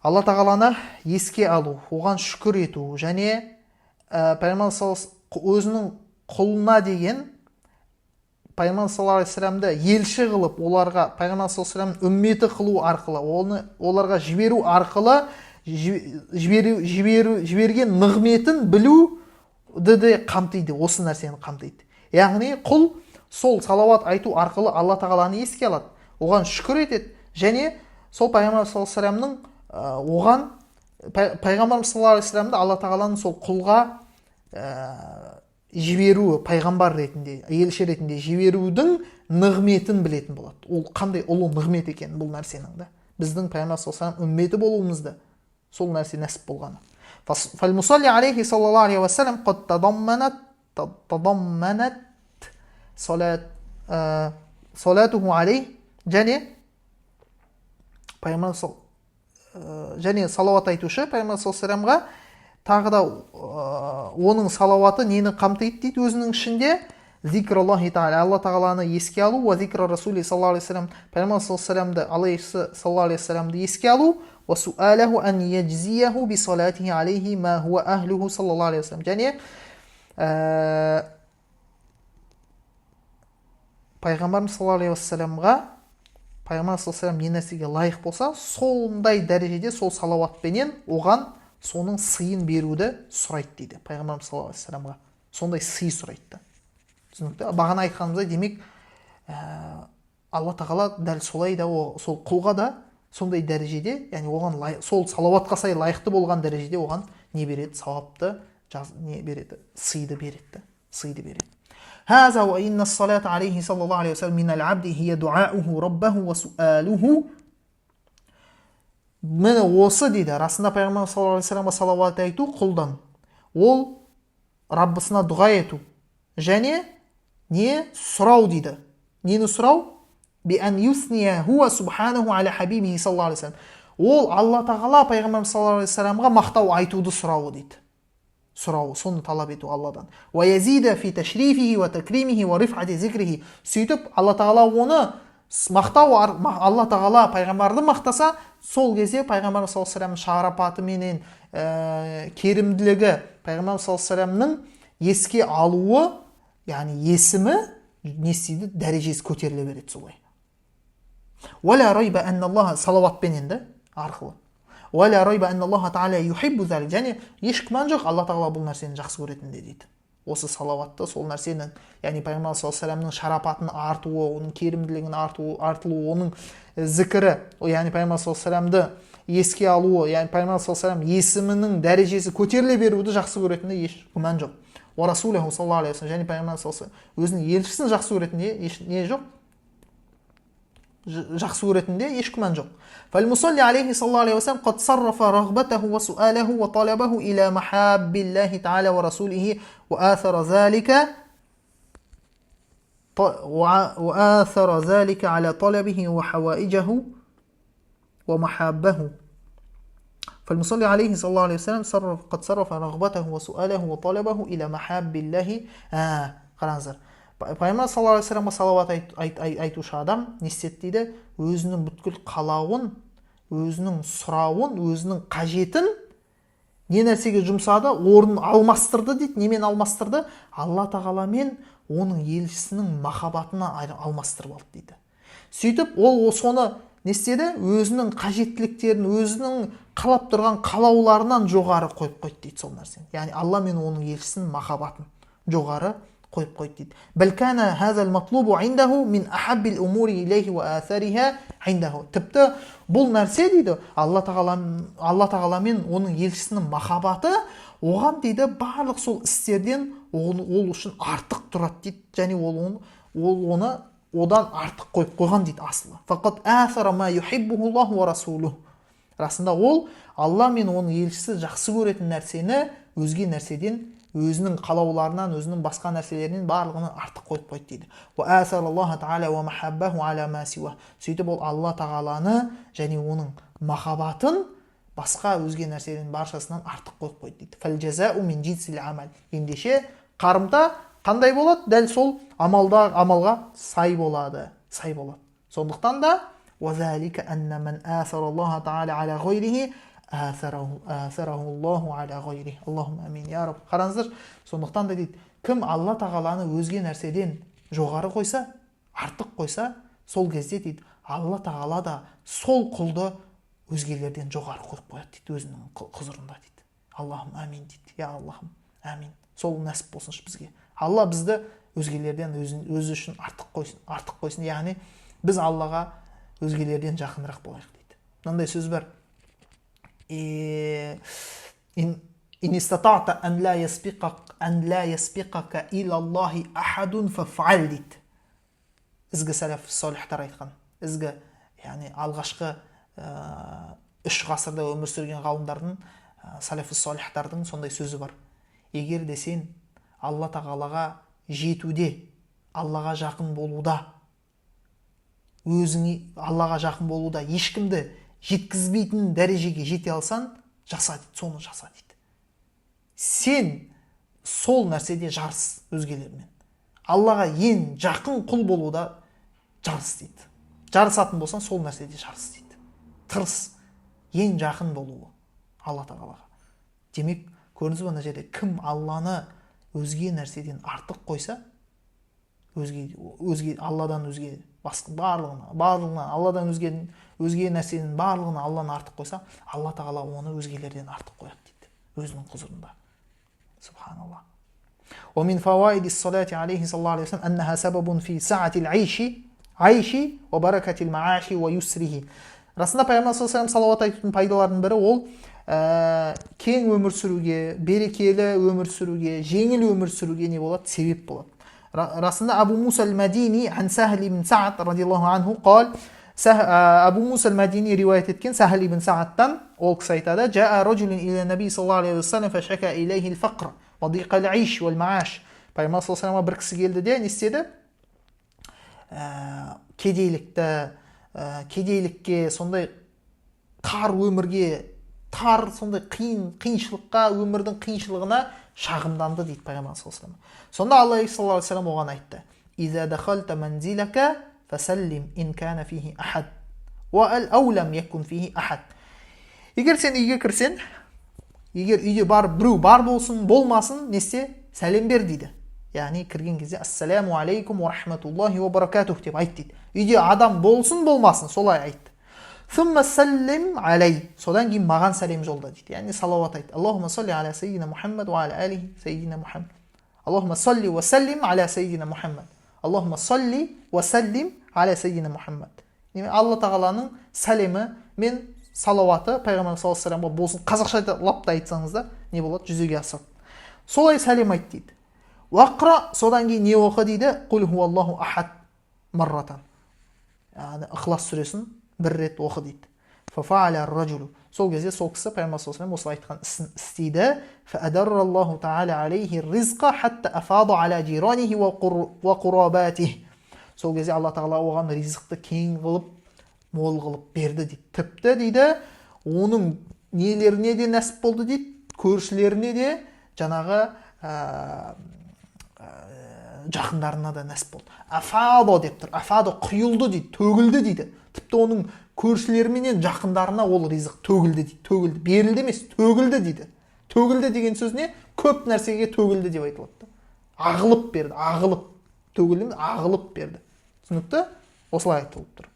Алла тағаланы еске алу, оған шүкір ету, және пайғамбар өзінің құлына деген пайғамбар саллаллаху алейхи вассаламды елші қылып, оларға пайғамбар саллаллаху алейхи вассаламның үмметі қылу арқылы, оларға жіберу арқылы жіберген нығметін білуді де қамтиды, осы нәрсені қамтиды. Яғни құл сол салауат айту арқылы Алла тағаланы еске алады, оған шүкір етеді, және сол пайғамбар саллаллаху алейхи вассаламның оған пайғамбар саллаллаху алейхи вассаламды Алла тағаланың сол құлға жіберуі, пайғамбар ретінде, елші ретінде жіберудің нығметін білетін болады. Ол қандай ұлы нығмет екенін бұл нәрсенің да. Біздің пайғамбар саллаллаху алейхи вассалам үмметі болуымызды сол нәрсе нәсіп болғаны. Фалмусалли алейхи саллаллаху алейхи вассалам қад тадамманат салатуху алейх, және пайғамбар және салауат айтушы пайғамбар саллаллаху алейхи вассаламға тағы да оның салауаты нені қамтиды дейді, өзінің ішінде зикраллахи тағала, Алла тағаланы еске алу, ва зикра расули саллаллаху алейхи вассалам, пайғамбар саллаллаху алейхи вассаламды еске алу, ва суалаху ан яджзияху би салатихи алейхи ма хуа ахлуху саллаллаху алейхи вассалам. Және пайғамбар саллаллаху алейхи вассаламға пайғамбар саллаллаху алейхи вассалам не нәрсеге лайық болса, сондай дәрежеде сол салауатпенен оған соның сыйын беруді сұрайды дейді пайғамбар саллаллаху алейхи вассаламға. Сондай сый сұрайды. Түсінікті? Бағана айтқанымыздай, демек Алла тағала дәл солай да сол құлға да сондай дәрежеде, яғни оған сол салауатқа сай лайықты болған дәрежеде оған не береді? Сауапты не береді? Сыйды береді. Сыйды береді. هذا وإن الصلاة عليه صلى الله عليه وسلم من العبد هي دعاؤه ربه وسؤاله. Міне осы дейді, расында пайғамбар саллаллаху алейхи вассаламға салауат айту құлдан, ол Раббысына дұға ету, және не сұрау дейді. Нені сұрау? Би ан юсния хуа субханаху аля хабибихи саллаллаху алейхи вассалам. Ол Алла тағала пайғамбар саллаллаху алейхи вассаламға мақтау айтуды сұрауы дейді. Сұрауы, соны талап ету Алладан. Ва язида фи ташрифихи ва такримихи ва рифати зикрихи. Сөйтіп Алла тағала оны мақтау, Алла тағала пайғамбарды мақтаса, сол кезде пайғамбар саллаллаху алейхи вассаламның шарапаты менен керімділігі, пайғамбар саллаллаху алейхи вассаламның еске алуы, яғни есімі не істейді? Дәрежесі көтеріле береді солай. Уәлә райба анналлаха, салауатпенен де арқылы. Уәлә райба анналлаха та'аля юхиббу залик, және еш күмән жоқ, Алла тағала бұл нәрсені жақсы көретінде дейді. Осы салауатты, сол нәрсенің, яғни пайғамбар саллаллаху алейхи вассаламның шарапатының артуы, оның керімділігінің артылуы, оның зікірі, яғни пайғамбар саллаллаху алейхи вассаламды еске алуы, яғни пайғамбар саллаллаху алейхи вассалам есімінің дәрежесі көтеріле беруді жақсы көретінде еш күмән жоқ. Ва расулаху саллаллаху алейхи вассалам, және пайғамбар саллаллаху алейхи вассалам өзінің елшісін жақсы көретінде еш не жоқ? Жақсы көретінде еш күмән жоқ. فالمصلي عليه صلى الله عليه وسلم قد صرف رغبته وسؤاله وطلبه إلى محاب الله تعالى ورسوله وآثر ذلك على طلبه وحوائجه ومحابه. فالمصلي عليه صلى الله عليه وسلم قد صرف رغبته وسؤاله وطلبه إلى محاب الله. қараңыздар, пайғамбар саллаллаху алейхи вассаламға салауат айтушы адам не істеді дейді? Өзінің бүткіл қалауын, өзінің сұрауын, өзінің қажетін не нәрсеге жұмсады? Орнын алмастырды дейді. Немен алмастырды? Алла тағаламен оның елшісінің махаббатына алмастырып алды дейді. Сөйтіп ол соны не істеді? Өзінің қажеттіліктерін, өзінің қалап тұрған қалауларынан жоғары қойып қойды дейді сол нәрсені. Яғни Алла мен оның елшісінің махаббатын жоғары қойып қойды дейді. Бәлкана хазал матлубу индаху мин ахаббил умури илейхи ва асариха индаху. Тіпті бұл нәрсе дейді Алла тағала мен оның елшісінің махаббаты оған дейді барлық сол істерден ол үшін артық тұрады дейді. Және ол оны одан артық қойып қойған дейді асылы. Фақат асара ма юхиббуху Аллаху ва расулуху. Расында ол Алла мен оның елшісі жақсы көретін нәрсені өзге нәрседен, өзінің қалауларынан, өзінің басқа нәрселерінен барлығын артық қойып қойды дейді. Ва асараллаху таала ва махаббаху ала ма сиуа. Сөйтіп ол Алла тағаланы және оның махаббатын басқа өзге нәрседен баршасынан артық қойып қойды дейді. Фал жазау мин джинсил амал. Ендеше қарымта қандай болады? Дәл сол амалға сай болады. Сондықтан да وذلك أن من آثر الله تعالى على غيره آثره الله على غيره. اللهم آمين يا رب. Қараңыздар, сондықтан да дейді, кім Алла тағаланы өзге нәрседен жоғары қойса, артық қойса, сол кезде дейді, Алла тағала да сол құлды өзгелерден жоғары қойып қояды дейді, өзінің құзырында дейді. Аллахым амин дейді. Я Аллахым амин. Сол нәсіп болсыншы бізге. Алла бізді өзгелерден өзі үшін артық қойсын. Яғни біз Аллаға өзгелерден жақынырақ болайық дейді. Мынандай сөз бар. Ин истатa'та ан ла яспиқака илаллахи ахадун фаф'аль дейді. Ізгі сәләф салихтар айтқан. Ізгі, яғни алғашқы 3 ғасырда өмір сүрген ғалымдардың, сәләф салихтардың сондай сөзі бар. Егер де сен Алла тағалаға жетуде, Аллаға жақын болуда, өзіңе Аллаға жақын болуда ешкімді жеткізбейтін дәрежеге жете алсан, жаса дейді, соны жаса дейді. Сен сол нәрседе жарыс өзгелермен. Аллаға ең жақын құл болуда жарыс дейді. Жарысатын болсан, сол нәрседе жарыс дейді. Тырыс, ең жақын болуы Алла тағалаға. Демек, көріңіз бе мына жерде кім Алланы өзге нәрседен артық қойса, Алладан өзге барлығына Алладан өзге нәрсенің барлығына Алланы артық қойса, Алла тағала оны өзгелерден артық қояды дейді, өзінің құзырында. Субханаллах. ومن فوائد الصلاة عليه صلى الله عليه وسلم أنها سبب في سعة العيش وبركة المعاش ويسره. Расында пайғамбар саллаллаху алейхи салауат айтудың пайдаларының бірі ол кең өмір сүруге, берекелі өмір сүруге, жеңіл өмір сүруге не болады? Себеп болады. Расында Абу Муса аль-Мадини ан Сахл ибн Саад радиаллаху анху қал, Абу Муса аль-Мадини риуаят еткен Сахл ибн Саадтан, ол кісі айтады: "Жаа раджулун иля наби саллаллаху алейхи ва саллям фашака илейхи ал-фақр ва диқа ал-айш вал мааш." Пайғамбар саллаллаху алейхи бір кісі келді де не істеді? Кедейлікке, сондай тар өмірге, сондай қиыншылыққа, өмірдің қиыншылығына шағымданды дейді пайғамбар саллаллаху алейхи ва саллям. Сонда Алла саллаллаху алейхи ва саллям оған айтты: "Иза дахалта манзилака фасаллим ин кана фихи ахад ва ау лам якун фихи ахад." Егер сен үйге кірсең, егер үйде біреу бар болсын, болмасын, несе сәлем бер дейді. Яғни кірген кезде ассаламу алейкум ва рахматуллахи ва баракатух деп айт дейді. Үйде адам болсын, болмасын, солай айт. Сумма саллим алей. Содан кейін маған сәлем жолда дейді. Яғни салауат айт. Аллахумма салли аля саййидина Мухаммад ва аля алихи саййидина Мухаммад. Аллахумма салли ва саллим аля саййидина Мухаммад. Аллахумма салли ва саллим аля саййидина Мухаммад. Алла тағаланың сәлемі мен салауаты пайғамбар саллаллаху алейхи ва саллямға болсын. Қазақша лапта айтсаңыз да не болады? Жүзеге асады. Солай сәлем айт дейді. Уақра, содан кейін не оқы дейді? Қул хуаллаху ахад марратан. Яғни Ықылас сүресін бір рет оқы дейді. Фафа'аля ар-раджулу. Сол кезде сол кісі пайғамбар саллаллаху алейхи ва саллям осылай айтқан ісін істейді. Фа'адарраллаху та'аля алейхи ризқа хатта афада аля жиранихи ва қурабатихи. Сол кезде Алла тағала оған ризықты кең қылып, мол қылып берді дейді. Тіпті дейді, оның нелеріне де нәсіп болды дейді, көршілеріне де, жаңағы жақындарына да нәсіп болды. Афадо деп тұр. Афадо құйылды дейді, төгілді дейді. Тіпті оның көршілеріменен жақындарына ол ризық төгілді дейді. Төгілді, берілді емес, төгілді дейді. Төгілді деген сөз не? Көп нәрсеге төгілді деп айтылады. Ағылып берді, ағылып. Төгілді емес, ағылып берді. Түсінікті? Осылай айтылып тұр.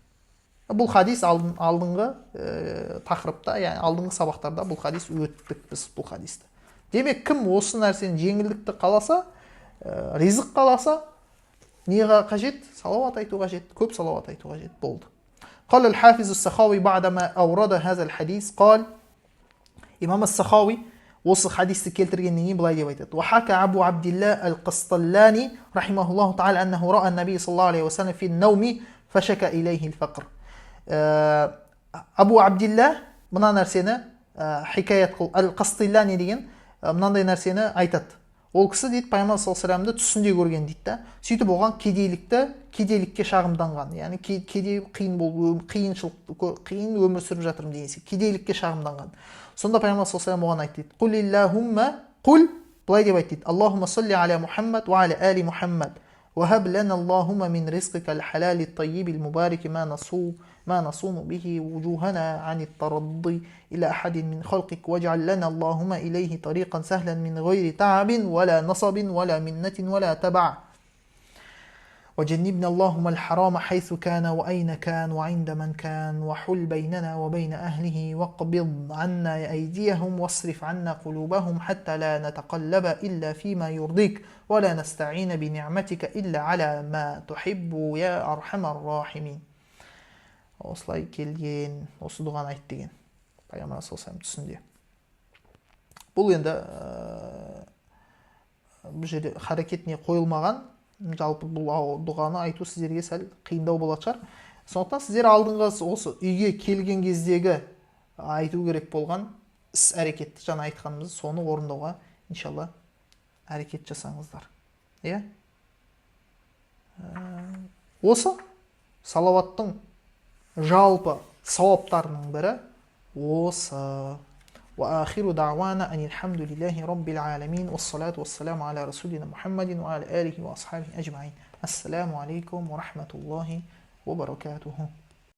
Бұл хадис алдыңғы тақырыпта, яғни алдыңғы сабақтарда бұл хадис өттік біз бұл хадисті. Демек, кім осы нәрсені жеңілдікті қаласа, ризық қаласа неға қажет? Салауат айту қажет, көп салауат айту қажет. Болды. قال الحافظ السخاوي بعدما أورد هذا الحديث قال إمام السخاوي осы хадисті келтіргеннен кейін былай деп айтады. وحكى أبو عبد الله القسطلاني رحمه الله تعالى أنه رأى النبي صلى الله عليه وسلم في النوم فشكى إليه الفقر. Абу Абдилла мына нәрсені хикаят қыл, Ал-Қастиллани деген мынандай нәрсені айтады. Ол кісі дейді пайғамбар саллаллаху алейхи вассаламды түсінде көрген дейді да. Сөйтіп оған кедейлікке шағымданған. Яғни кедей қиын өмір сүріп жатырмын деген сияқты. Кедейлікке шағымданған. Сонда пайғамбар саллаллаху алейхи вассалам оған айтты. Құлиллахумма құл, былай деп айтты. Аллахумма салли аля Мухаммад ва аля али Мухаммад. وهب لنا اللهم من رزقك الحلال الطيب المبارك ما نصوم به وجوهنا عن الترضي إلى أحد من خلقك واجعل لنا اللهم إليه طريقا سهلا من غير تعب ولا نصب ولا منة ولا تبع وجنبنا اللهم الحرام حيث كان وأين كان وعند من كان وحل بيننا وبين أهله واقبض عنا أيديهم واصرف عنا قلوبهم حتى لا نتقلب إلا فيما يرضيك ولا نستعين بنعمتك إلا على ما تحب يا أرحم الراحمين. Осылай келген, осы дұғаны айт деген пайғамбар саллаллаху алейхи түсінде. Бұл енді бұл жерде харекетіне қойылмаған, жалпы бұл дұғаны айту сіздерге сәл қиындау болатын шығар. Сондықтан сіздер алдыңғы осы үйге келген кездегі айту керек болған іс әрекетті жаңа айтқанымыз соны орындауға иншалла әрекет жасаңыздар. Иә? Осы салауаттың жалпы сауаптарының бірі осы. وآخر دعوانا أن الحمد لله رب العالمين والصلاة والسلام على رسولنا محمد وعلى آله وأصحابه أجمعين. السلام عليكم ورحمة الله وبركاته.